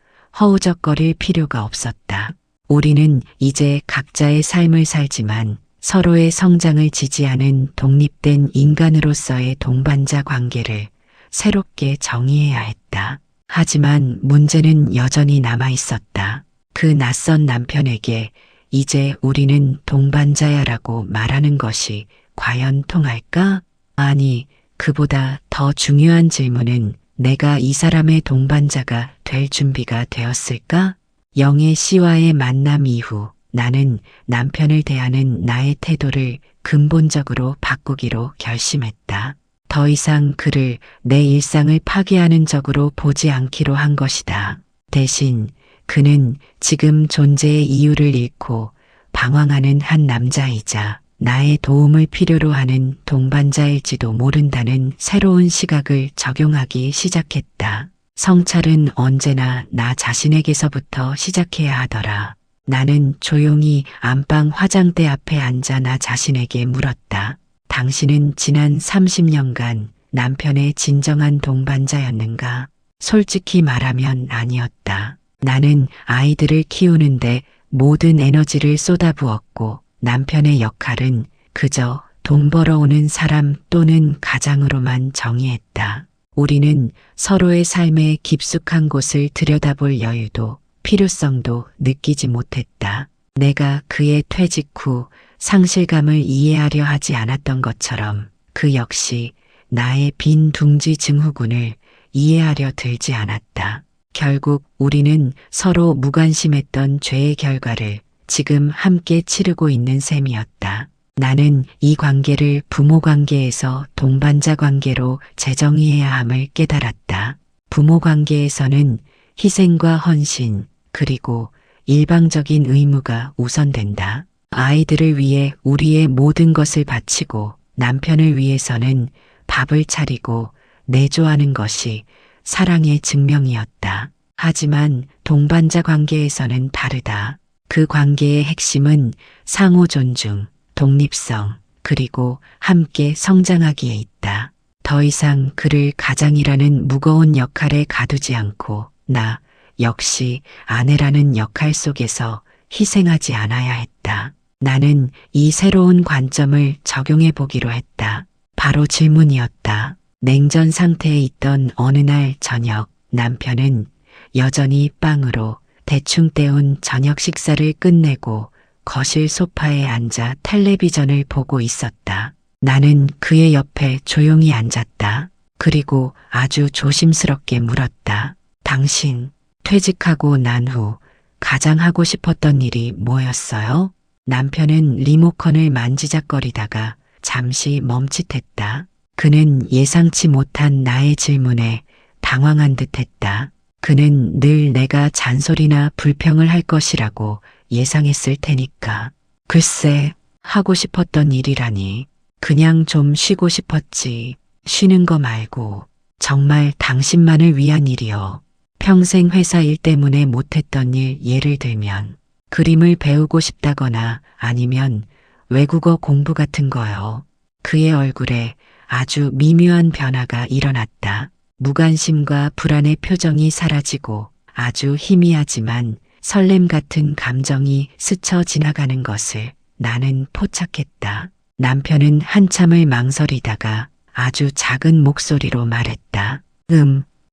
Speaker 1: 허우적거릴 필요가 없었다. 우리는 이제 각자의 삶을 살지만 서로의 성장을 지지하는 독립된 인간으로서의 동반자 관계를 새롭게 정의해야 했다. 하지만 문제는 여전히 남아 있었다. 그 낯선 남편에게 이제 우리는 동반자야라고 말하는 것이 과연 통할까? 아니, 그보다 더 중요한 질문은 내가 이 사람의 동반자가 될 준비가 되었을까? 영애 씨와의 만남 이후 나는 남편을 대하는 나의 태도를 근본적으로 바꾸기로 결심했다. 더 이상 그를 내 일상을 파괴하는 적으로 보지 않기로 한 것이다. 대신 그는 지금 존재의 이유를 잃고 방황하는 한 남자이자 나의 도움을 필요로 하는 동반자일지도 모른다는 새로운 시각을 적용하기 시작했다. 성찰은 언제나 나 자신에게서부터 시작해야 하더라. 나는 조용히 안방 화장대 앞에 앉아 나 자신에게 물었다. 당신은 지난 30년간 남편의 진정한 동반자였는가? 솔직히 말하면 아니었다. 나는 아이들을 키우는데 모든 에너지를 쏟아부었고 남편의 역할은 그저 돈 벌어오는 사람 또는 가장으로만 정의했다. 우리는 서로의 삶의 깊숙한 곳을 들여다볼 여유도 필요성도 느끼지 못했다. 내가 그의 퇴직 후 상실감을 이해하려 하지 않았던 것처럼 그 역시 나의 빈 둥지 증후군을 이해하려 들지 않았다. 결국 우리는 서로 무관심했던 죄의 결과를 지금 함께 치르고 있는 셈이었다. 나는 이 관계를 부모 관계에서 동반자 관계로 재정의해야 함을 깨달았다. 부모 관계에서는 희생과 헌신, 그리고 일방적인 의무가 우선된다. 아이들을 위해 우리의 모든 것을 바치고 남편을 위해서는 밥을 차리고 내조하는 것이 사랑의 증명이었다. 하지만 동반자 관계에서는 다르다. 그 관계의 핵심은 상호 존중, 독립성, 그리고 함께 성장하기에 있다. 더 이상 그를 가장이라는 무거운 역할에 가두지 않고 나 역시 아내라는 역할 속에서 희생하지 않아야 했다. 나는 이 새로운 관점을 적용해 보기로 했다. 바로 질문이었다. 냉전 상태에 있던 어느 날 저녁 남편은 여전히 빵으로 대충 때운 저녁 식사를 끝내고 거실 소파에 앉아 텔레비전을 보고 있었다. 나는 그의 옆에 조용히 앉았다. 그리고 아주 조심스럽게 물었다. 당신 퇴직하고 난 후 가장 하고 싶었던 일이 뭐였어요? 남편은 리모컨을 만지작거리다가 잠시 멈칫했다. 그는 예상치 못한 나의 질문에 당황한 듯했다. 그는 늘 내가 잔소리나 불평을 할 것이라고 예상했을 테니까. 글쎄, 하고 싶었던 일이라니. 그냥 좀 쉬고 싶었지. 쉬는 거 말고. 정말 당신만을 위한 일이요. 평생 회사 일 때문에 못했던 일 예를 들면 그림을 배우고 싶다거나 아니면 외국어 공부 같은 거요. 그의 얼굴에 아주 미묘한 변화가 일어났다. 무관심과 불안의 표정이 사라지고 아주 희미하지만 설렘 같은 감정이 스쳐 지나가는 것을 나는 포착했다. 남편은 한참을 망설이다가 아주 작은 목소리로 말했다.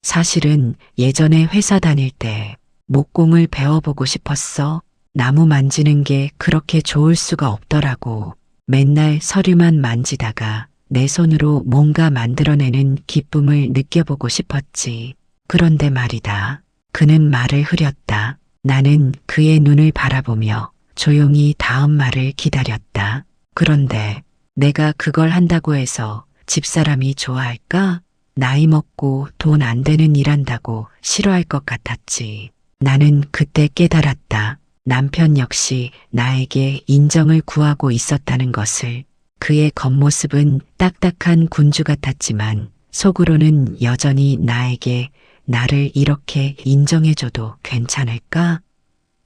Speaker 1: 사실은 예전에 회사 다닐 때 목공을 배워보고 싶었어. 나무 만지는 게 그렇게 좋을 수가 없더라고. 맨날 서류만 만지다가 내 손으로 뭔가 만들어내는 기쁨을 느껴보고 싶었지. 그런데 말이다. 그는 말을 흐렸다. 나는 그의 눈을 바라보며 조용히 다음 말을 기다렸다. 그런데 내가 그걸 한다고 해서 집사람이 좋아할까? 나이 먹고 돈 안 되는 일 한다고 싫어할 것 같았지. 나는 그때 깨달았다. 남편 역시 나에게 인정을 구하고 있었다는 것을. 그의 겉모습은 딱딱한 군주 같았지만 속으로는 여전히 나에게 나를 이렇게 인정해줘도 괜찮을까?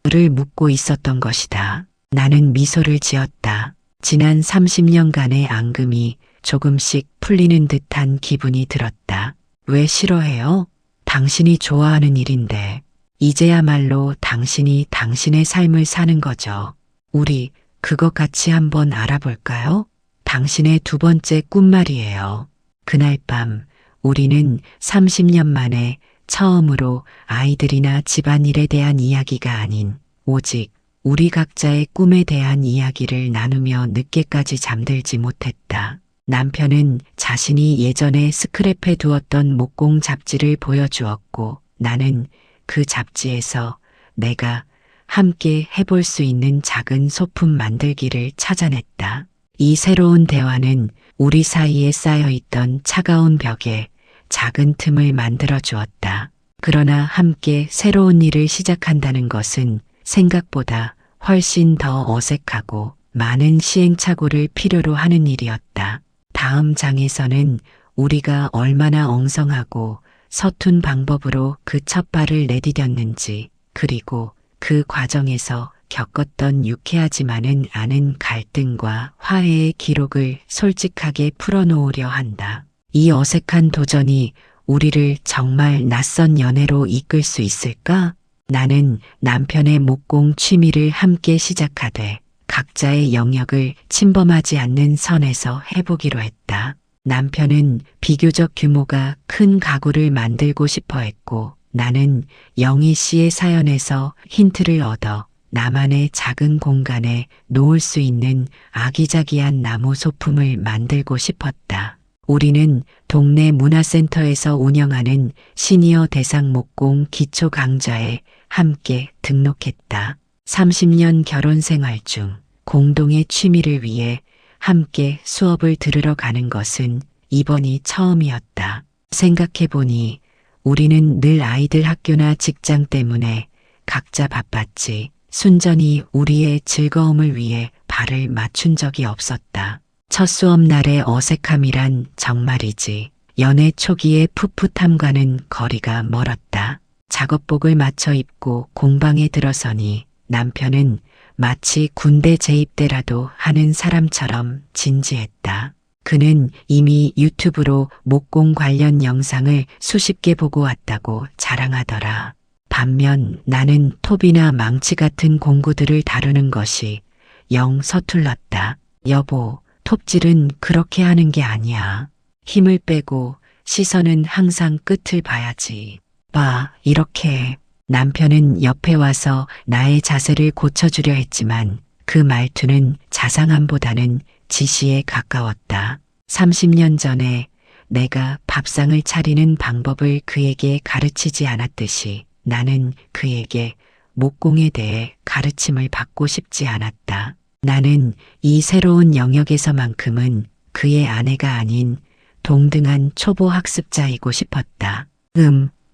Speaker 1: 를 묻고 있었던 것이다. 나는 미소를 지었다. 지난 30년간의 앙금이 조금씩 풀리는 듯한 기분이 들었다. 왜 싫어해요? 당신이 좋아하는 일인데 이제야말로 당신이 당신의 삶을 사는 거죠. 우리 그것 같이 한번 알아볼까요? 당신의 두 번째 꿈 말이에요. 그날 밤 우리는 30년 만에 처음으로 아이들이나 집안일에 대한 이야기가 아닌 오직 우리 각자의 꿈에 대한 이야기를 나누며 늦게까지 잠들지 못했다. 남편은 자신이 예전에 스크랩해 두었던 목공 잡지를 보여주었고 나는 그 잡지에서 내가 함께 해볼 수 있는 작은 소품 만들기를 찾아냈다. 이 새로운 대화는 우리 사이에 쌓여있던 차가운 벽에 작은 틈을 만들어 주었다. 그러나 함께 새로운 일을 시작한다는 것은 생각보다 훨씬 더 어색하고 많은 시행착오를 필요로 하는 일이었다. 다음 장에서는 우리가 얼마나 엉성하고 서툰 방법으로 그 첫 발을 내디뎠는지, 그리고 그 과정에서 겪었던 유쾌하지만은 않은 갈등과 화해의 기록을 솔직하게 풀어놓으려 한다. 이 어색한 도전이 우리를 정말 낯선 연애로 이끌 수 있을까? 나는 남편의 목공 취미를 함께 시작하되 각자의 영역을 침범하지 않는 선에서 해보기로 했다. 남편은 비교적 규모가 큰 가구를 만들고 싶어 했고 나는 영희 씨의 사연에서 힌트를 얻어 나만의 작은 공간에 놓을 수 있는 아기자기한 나무 소품을 만들고 싶었다. 우리는 동네 문화센터에서 운영하는 시니어 대상 목공 기초 강좌에 함께 등록했다. 30년 결혼 생활 중 공동의 취미를 위해 함께 수업을 들으러 가는 것은 이번이 처음이었다. 생각해보니 우리는 늘 아이들 학교나 직장 때문에 각자 바빴지 순전히 우리의 즐거움을 위해 발을 맞춘 적이 없었다. 첫 수업 날의 어색함이란 정말이지 연애 초기의 풋풋함과는 거리가 멀었다. 작업복을 맞춰 입고 공방에 들어서니 남편은 마치 군대 재입대라도 하는 사람처럼 진지했다. 그는 이미 유튜브로 목공 관련 영상을 수십 개 보고 왔다고 자랑하더라. 반면 나는 톱이나 망치 같은 공구들을 다루는 것이 영 서툴렀다. 여보, 톱질은 그렇게 하는 게 아니야. 힘을 빼고 시선은 항상 끝을 봐야지. 봐, 이렇게. 남편은 옆에 와서 나의 자세를 고쳐주려 했지만 그 말투는 자상함보다는 지시에 가까웠다. 30년 전에 내가 밥상을 차리는 방법을 그에게 가르치지 않았듯이 나는 그에게 목공에 대해 가르침을 받고 싶지 않았다. 나는 이 새로운 영역에서만큼은 그의 아내가 아닌 동등한 초보 학습자이고 싶었다.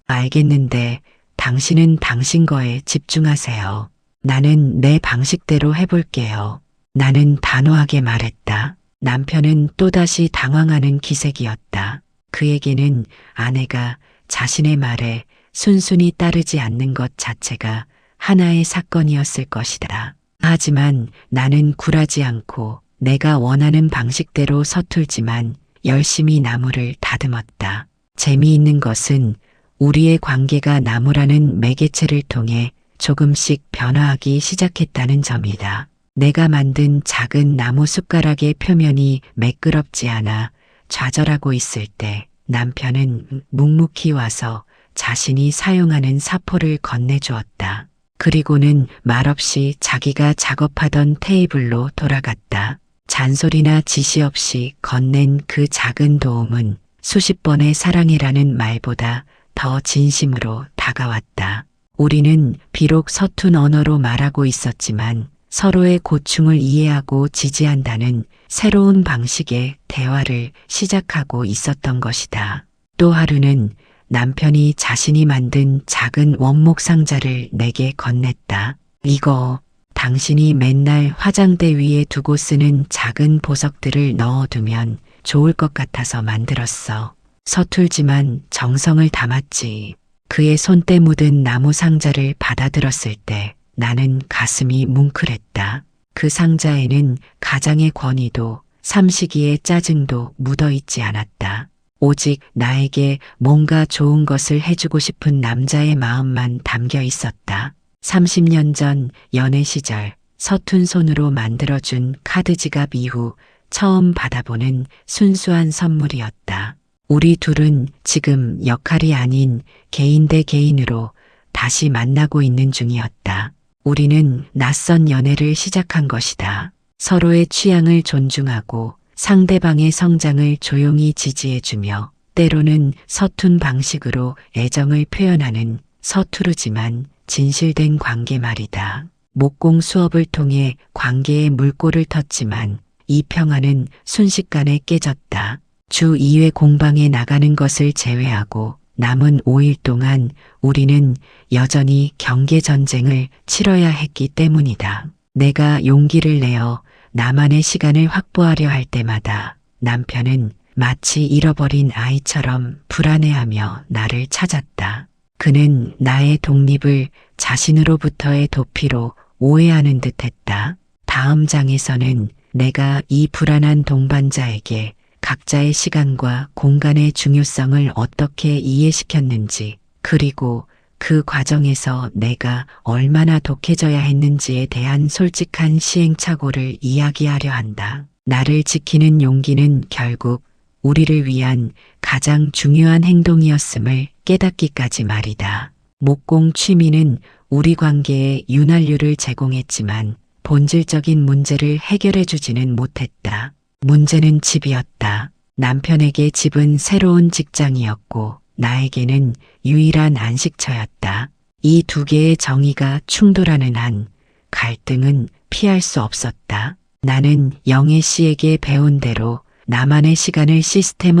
Speaker 1: 알겠는데 당신은 당신 거에 집중하세요. 나는 내 방식대로 해볼게요. 나는 단호하게 말했다. 남편은 또다시 당황하는 기색이었다. 그에게는 아내가 자신의 말에 순순히 따르지 않는 것 자체가 하나의 사건이었을 것이다. 하지만 나는 굴하지 않고 내가 원하는 방식대로 서툴지만 열심히 나무를 다듬었다. 재미있는 것은 우리의 관계가 나무라는 매개체를 통해 조금씩 변화하기 시작했다는 점이다. 내가 만든 작은 나무 숟가락의 표면이 매끄럽지 않아 좌절하고 있을 때 남편은 묵묵히 와서 자신이 사용하는 사포를 건네주었다. 그리고는 말없이 자기가 작업하던 테이블로 돌아갔다. 잔소리나 지시 없이 건넨 그 작은 도움은 수십 번의 사랑해라는 말보다 더 진심으로 다가왔다. 우리는 비록 서툰 언어로 말하고 있었지만 서로의 고충을 이해하고 지지한다는 새로운 방식의 대화를 시작하고 있었던 것이다. 또 하루는 남편이 자신이 만든 작은 원목 상자를 내게 건넸다. 이거 당신이 맨날 화장대 위에 두고 쓰는 작은 보석들을 넣어두면 좋을 것 같아서 만들었어. 서툴지만 정성을 담았지. 그의 손때 묻은 나무 상자를 받아들었을 때 나는 가슴이 뭉클했다. 그 상자에는 가장의 권위도 삼식이의 짜증도 묻어있지 않았다. 오직 나에게 뭔가 좋은 것을 해주고 싶은 남자의 마음만 담겨 있었다. 30년 전 연애 시절 서툰 손으로 만들어준 카드 지갑 이후 처음 받아보는 순수한 선물이었다. 우리 둘은 지금 역할이 아닌 개인 대 개인으로 다시 만나고 있는 중이었다. 우리는 낯선 연애를 시작한 것이다. 서로의 취향을 존중하고 상대방의 성장을 조용히 지지해주며 때로는 서툰 방식으로 애정을 표현하는 서투르지만 진실된 관계 말이다. 목공 수업을 통해 관계의 물꼬를 텄지만 이 평화는 순식간에 깨졌다. 주 2회 공방에 나가는 것을 제외하고 남은 5일 동안 우리는 여전히 경계 전쟁을 치러야 했기 때문이다. 내가 용기를 내어 나만의 시간을 확보하려 할 때마다 남편은 마치 잃어버린 아이처럼 불안해하며 나를 찾았다. 그는 나의 독립을 자신으로부터의 도피로 오해하는 듯했다. 다음 장에서는 내가 이 불안한 동반자에게 각자의 시간과 공간의 중요성을 어떻게 이해시켰는지, 그리고 그 과정에서 내가 얼마나 독해져야 했는지에 대한 솔직한 시행착오를 이야기하려 한다. 나를 지키는 용기는 결국 우리를 위한 가장 중요한 행동이었음을 깨닫기까지 말이다. 목공 취미는 우리 관계에 윤활유를 제공했지만 본질적인 문제를 해결해 주지는 못했다. 문제는 집이었다. 남편에게 집은 새로운 직장이었고 나에게는 유일한 안식처였다. 이 두 개의 정의가 충돌하는 한 갈등은 피할 수 없었다. 나는 영애 씨에게 배운 대로 나만의 시간을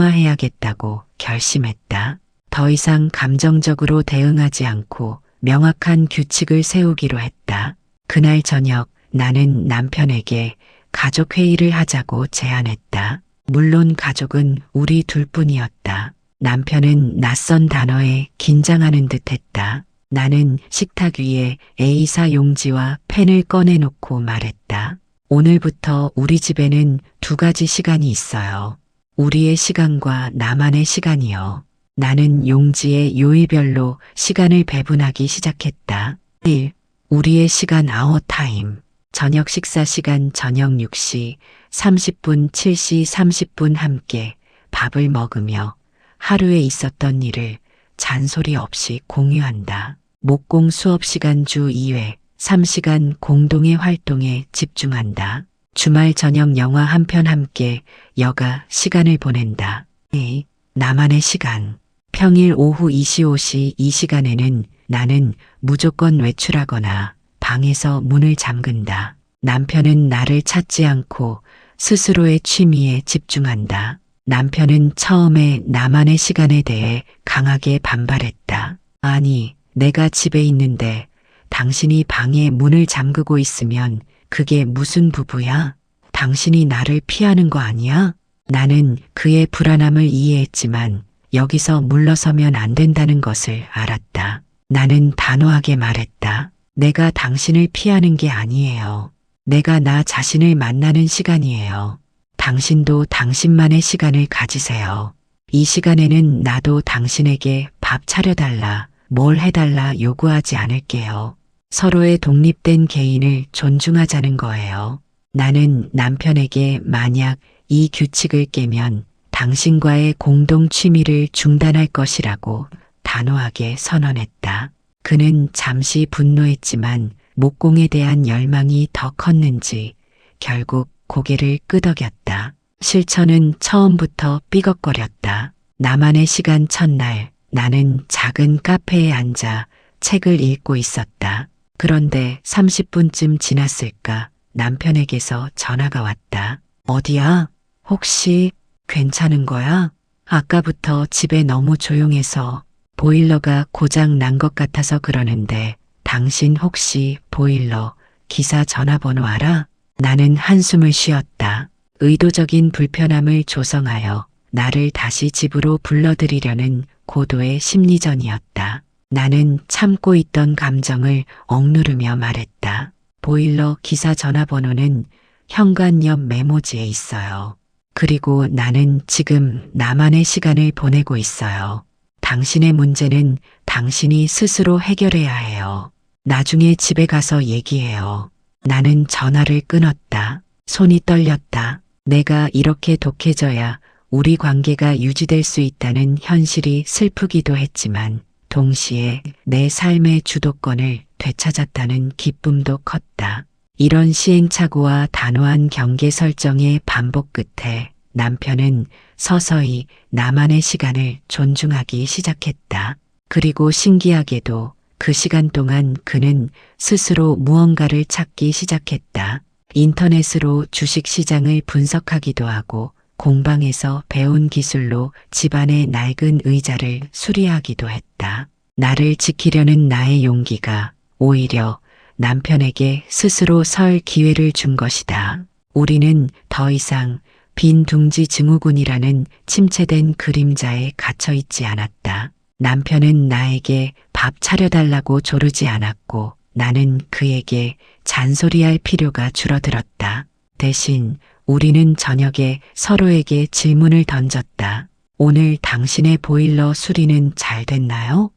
Speaker 1: 시스템화해야겠다고 결심했다. 더 이상 감정적으로 대응하지 않고 명확한 규칙을 세우기로 했다. 그날 저녁 나는 남편에게 가족 회의를 하자고 제안했다. 물론 가족은 우리 둘뿐이었다. 남편은 낯선 단어에 긴장하는 듯했다. 나는 식탁 위에 A사 용지와 펜을 꺼내놓고 말했다. 오늘부터 우리 집에는 두 가지 시간이 있어요. 우리의 시간과 나만의 시간이요. 나는 용지에 요일별로 시간을 배분하기 시작했다. 1. 우리의 시간 아워 타임. 저녁 식사 시간 저녁 6시 30분 7시 30분 함께 밥을 먹으며 하루에 있었던 일을 잔소리 없이 공유한다. 목공 수업 시간 주 2회 3시간 공동의 활동에 집중한다. 주말 저녁 영화 한 편 함께 여가 시간을 보낸다. 2. 나만의 시간. 평일 오후 25시 이 시간에는 나는 무조건 외출하거나 방에서 문을 잠근다. 남편은 나를 찾지 않고 스스로의 취미에 집중한다. 남편은 처음에 나만의 시간에 대해 강하게 반발했다. 아니, 내가 집에 있는데 당신이 방에 문을 잠그고 있으면 그게 무슨 부부야? 당신이 나를 피하는 거 아니야? 나는 그의 불안함을 이해했지만 여기서 물러서면 안 된다는 것을 알았다. 나는 단호하게 말했다. 내가 당신을 피하는 게 아니에요. 내가 나 자신을 만나는 시간이에요. 당신도 당신만의 시간을 가지세요. 이 시간에는 나도 당신에게 밥 차려달라, 뭘 해달라 요구하지 않을게요. 서로의 독립된 개인을 존중하자는 거예요. 나는 남편에게 만약 이 규칙을 깨면 당신과의 공동 취미를 중단할 것이라고 단호하게 선언했다. 그는 잠시 분노했지만 목공에 대한 열망이 더 컸는지 결국 고개를 끄덕였다. 실천은 처음부터 삐걱거렸다. 나만의 시간 첫날 나는 작은 카페에 앉아 책을 읽고 있었다. 그런데 30분쯤 지났을까 남편에게서 전화가 왔다. 어디야? 혹시 괜찮은 거야? 아까부터 집에 너무 조용해서 보일러가 고장 난 것 같아서 그러는데 당신 혹시 보일러 기사 전화번호 알아? 나는 한숨을 쉬었다. 의도적인 불편함을 조성하여 나를 다시 집으로 불러들이려는 고도의 심리전이었다. 나는 참고 있던 감정을 억누르며 말했다. 보일러 기사 전화번호는 현관 옆 메모지에 있어요. 그리고 나는 지금 나만의 시간을 보내고 있어요. 당신의 문제는 당신이 스스로 해결해야 해요. 나중에 집에 가서 얘기해요. 나는 전화를 끊었다. 손이 떨렸다. 내가 이렇게 독해져야 우리 관계가 유지될 수 있다는 현실이 슬프기도 했지만 동시에 내 삶의 주도권을 되찾았다는 기쁨도 컸다. 이런 시행착오와 단호한 경계 설정의 반복 끝에 남편은 서서히 나만의 시간을 존중하기 시작했다. 그리고 신기하게도 그 시간 동안 그는 스스로 무언가를 찾기 시작했다. 인터넷으로 주식시장을 분석하기도 하고 공방에서 배운 기술로 집안의 낡은 의자를 수리하기도 했다. 나를 지키려는 나의 용기가 오히려 남편에게 스스로 설 기회를 준 것이다. 우리는 더 이상 빈 둥지 증후군이라는 침체된 그림자에 갇혀 있지 않았다. 남편은 나에게 밥 차려달라고 조르지 않았고 나는 그에게 잔소리할 필요가 줄어들었다. 대신 우리는 저녁에 서로에게 질문을 던졌다. 오늘 당신의 보일러 수리는 잘 됐나요?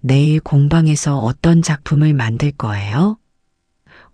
Speaker 1: 내일 공방에서 어떤 작품을 만들 거예요?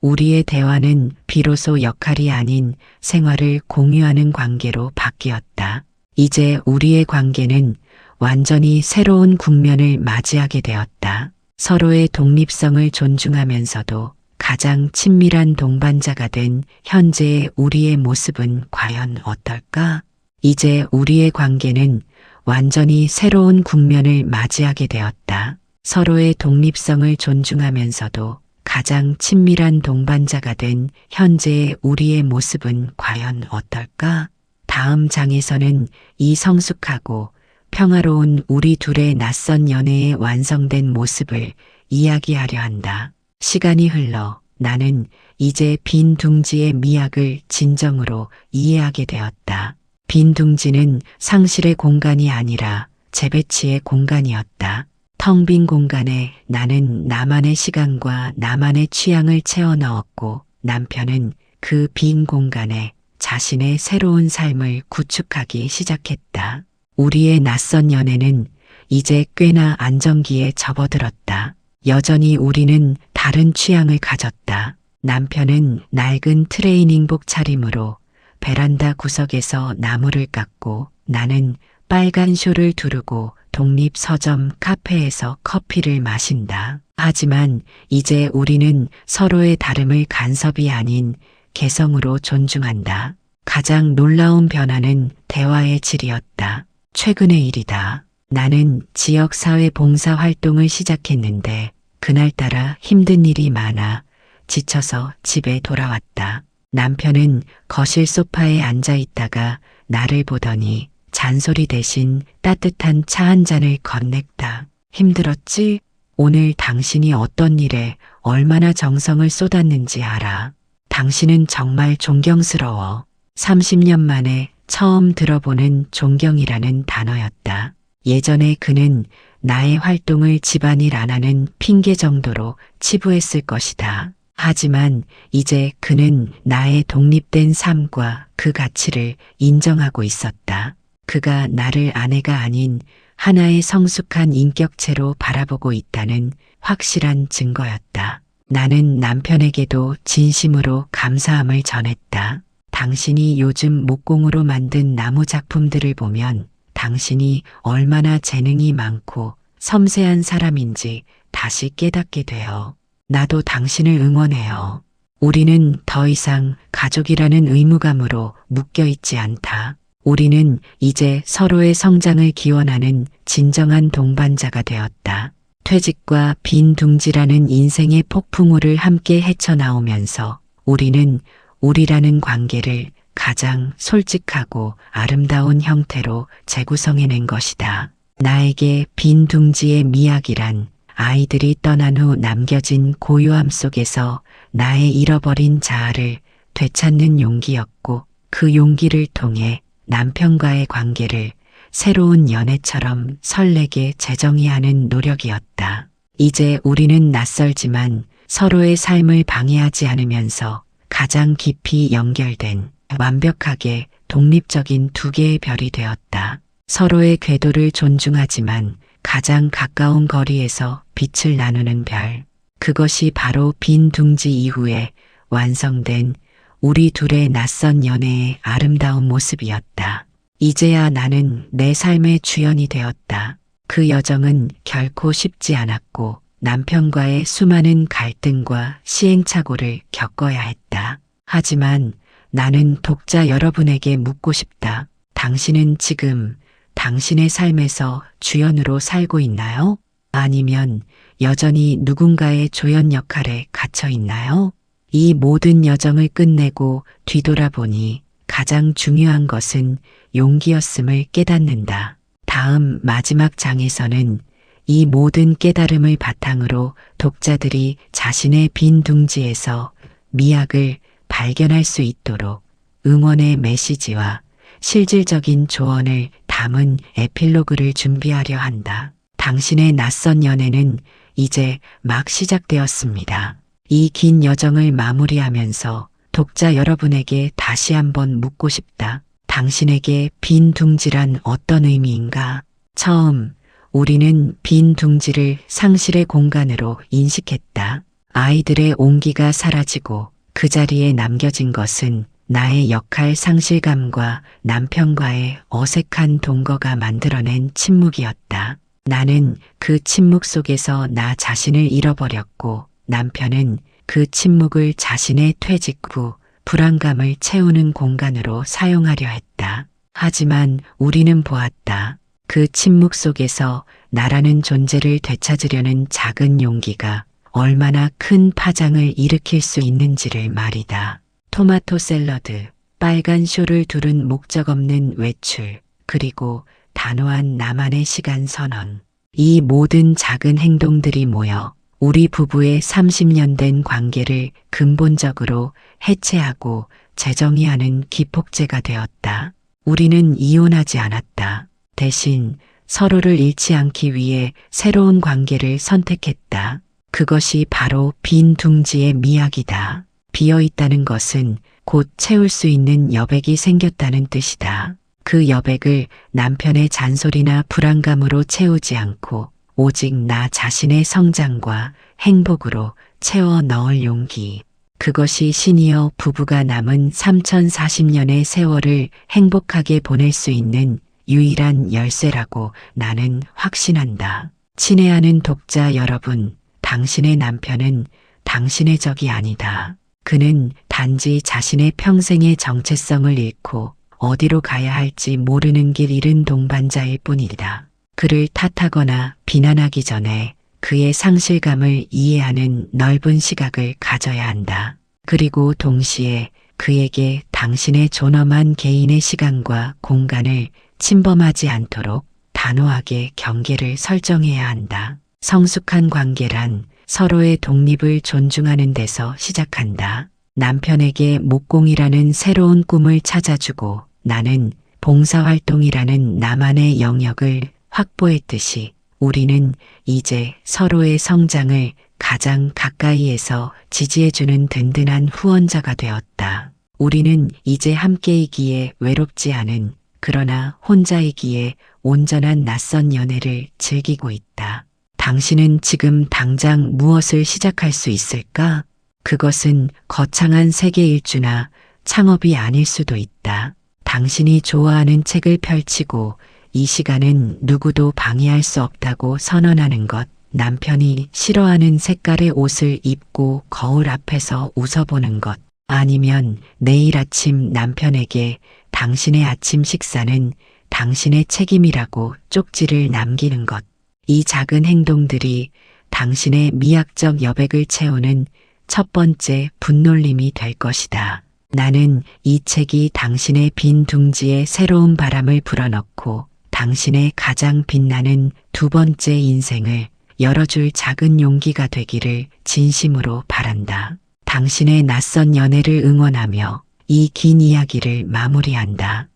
Speaker 1: 우리의 대화는 비로소 역할이 아닌 생활을 공유하는 관계로 바뀌었다. 이제 우리의 관계는 완전히 새로운 국면을 맞이하게 되었다. 서로의 독립성을 존중하면서도 가장 친밀한 동반자가 된 현재의 우리의 모습은 과연 어떨까? 이제 우리의 관계는 완전히 새로운 국면을 맞이하게 되었다. 서로의 독립성을 존중하면서도 가장 친밀한 동반자가 된 현재의 우리의 모습은 과연 어떨까? 다음 장에서는 이 성숙하고 평화로운 우리 둘의 낯선 연애의 완성된 모습을 이야기하려 한다. 시간이 흘러 나는 이제 빈 둥지의 미학을 진정으로 이해하게 되었다. 빈 둥지는 상실의 공간이 아니라 재배치의 공간이었다. 텅 빈 공간에 나는 나만의 시간과 나만의 취향을 채워 넣었고 남편은 그 빈 공간에 자신의 새로운 삶을 구축하기 시작했다. 우리의 낯선 연애는 이제 꽤나 안정기에 접어들었다. 여전히 우리는 다른 취향을 가졌다. 남편은 낡은 트레이닝복 차림으로 베란다 구석에서 나무를 깎고 나는 빨간 쇼를 두르고 독립 서점 카페에서 커피를 마신다. 하지만 이제 우리는 서로의 다름을 간섭이 아닌 개성으로 존중한다. 가장 놀라운 변화는 대화의 질이었다. 최근의 일이다. 나는 지역사회 봉사 활동을 시작했는데 그날따라 힘든 일이 많아 지쳐서 집에 돌아왔다. 남편은 거실 소파에 앉아 있다가 나를 보더니 잔소리 대신 따뜻한 차 한 잔을 건넸다. 힘들었지? 오늘 당신이 어떤 일에 얼마나 정성을 쏟았는지 알아. 당신은 정말 존경스러워. 30년 만에 처음 들어보는 존경이라는 단어였다. 예전에 그는 나의 활동을 집안일 안 하는 핑계 정도로 치부했을 것이다. 하지만 이제 그는 나의 독립된 삶과 그 가치를 인정하고 있었다. 그가 나를 아내가 아닌 하나의 성숙한 인격체로 바라보고 있다는 확실한 증거였다. 나는 남편에게도 진심으로 감사함을 전했다. 당신이 요즘 목공으로 만든 나무 작품들을 보면 당신이 얼마나 재능이 많고 섬세한 사람인지 다시 깨닫게 돼요. 나도 당신을 응원해요. 우리는 더 이상 가족이라는 의무감으로 묶여 있지 않다. 우리는 이제 서로의 성장을 기원하는 진정한 동반자가 되었다. 퇴직과 빈 둥지라는 인생의 폭풍우를 함께 헤쳐나오면서 우리는 우리라는 관계를 가장 솔직하고 아름다운 형태로 재구성해낸 것이다. 나에게 빈 둥지의 미학이란 아이들이 떠난 후 남겨진 고요함 속에서 나의 잃어버린 자아를 되찾는 용기였고 그 용기를 통해 남편과의 관계를 새로운 연애처럼 설레게 재정의하는 노력이었다. 이제 우리는 낯설지만 서로의 삶을 방해하지 않으면서 가장 깊이 연결된 완벽하게 독립적인 두 개의 별이 되었다. 서로의 궤도를 존중하지만 가장 가까운 거리에서 빛을 나누는 별. 그것이 바로 빈 둥지 이후에 완성된 우리 둘의 낯선 연애의 아름다운 모습이었다. 이제야 나는 내 삶의 주연이 되었다. 그 여정은 결코 쉽지 않았고 남편과의 수많은 갈등과 시행착오를 겪어야 했다. 하지만 나는 독자 여러분에게 묻고 싶다. 당신은 지금 당신의 삶에서 주연으로 살고 있나요? 아니면 여전히 누군가의 조연 역할에 갇혀 있나요? 이 모든 여정을 끝내고 뒤돌아보니 가장 중요한 것은 용기였음을 깨닫는다. 다음 마지막 장에서는 이 모든 깨달음을 바탕으로 독자들이 자신의 빈 둥지에서 미학을 발견할 수 있도록 응원의 메시지와 실질적인 조언을 담은 에필로그를 준비하려 한다. 당신의 낯선 연애는 이제 막 시작되었습니다. 이 긴 여정을 마무리하면서 독자 여러분에게 다시 한번 묻고 싶다. 당신에게 빈 둥지란 어떤 의미인가? 처음, 우리는 빈 둥지를 상실의 공간으로 인식했다. 아이들의 온기가 사라지고 그 자리에 남겨진 것은 나의 역할 상실감과 남편과의 어색한 동거가 만들어낸 침묵이었다. 나는 그 침묵 속에서 나 자신을 잃어버렸고 남편은 그 침묵을 자신의 퇴직 후 불안감을 채우는 공간으로 사용하려 했다. 하지만 우리는 보았다. 그 침묵 속에서 나라는 존재를 되찾으려는 작은 용기가 얼마나 큰 파장을 일으킬 수 있는지를 말이다. 토마토 샐러드, 빨간 쇼를 두른 목적 없는 외출, 그리고 단호한 나만의 시간 선언. 이 모든 작은 행동들이 모여 우리 부부의 30년 된 관계를 근본적으로 해체하고 재정의하는 기폭제가 되었다. 우리는 이혼하지 않았다. 대신 서로를 잃지 않기 위해 새로운 관계를 선택했다. 그것이 바로 빈 둥지의 미학이다. 비어있다는 것은 곧 채울 수 있는 여백이 생겼다는 뜻이다. 그 여백을 남편의 잔소리나 불안감으로 채우지 않고 오직 나 자신의 성장과 행복으로 채워 넣을 용기. 그것이 시니어 부부가 남은 3040년의 세월을 행복하게 보낼 수 있는 유일한 열쇠라고 나는 확신한다. 친애하는 독자 여러분, 당신의 남편은 당신의 적이 아니다. 그는 단지 자신의 평생의 정체성을 잃고 어디로 가야 할지 모르는 길 잃은 동반자일 뿐이다. 그를 탓하거나 비난하기 전에 그의 상실감을 이해하는 넓은 시각을 가져야 한다. 그리고 동시에 그에게 당신의 존엄한 개인의 시간과 공간을 침범하지 않도록 단호하게 경계를 설정해야 한다. 성숙한 관계란 서로의 독립을 존중하는 데서 시작한다. 남편에게 목공이라는 새로운 꿈을 찾아주고 나는 봉사활동이라는 나만의 영역을 확보했듯이 우리는 이제 서로의 성장을 가장 가까이에서 지지해주는 든든한 후원자가 되었다. 우리는 이제 함께이기에 외롭지 않은, 그러나 혼자이기에 온전한 낯선 연애를 즐기고 있다. 당신은 지금 당장 무엇을 시작할 수 있을까? 그것은 거창한 세계 일주나 창업이 아닐 수도 있다. 당신이 좋아하는 책을 펼치고 이 시간은 누구도 방해할 수 없다고 선언하는 것, 남편이 싫어하는 색깔의 옷을 입고 거울 앞에서 웃어보는 것, 아니면 내일 아침 남편에게 당신의 아침 식사는 당신의 책임이라고 쪽지를 남기는 것. 이 작은 행동들이 당신의 미학적 여백을 채우는 첫 번째 분놀림이 될 것이다. 나는 이 책이 당신의 빈 둥지에 새로운 바람을 불어넣고 당신의 가장 빛나는 두 번째 인생을 열어줄 작은 용기가 되기를 진심으로 바란다. 당신의 낯선 연애를 응원하며 이 긴 이야기를 마무리한다.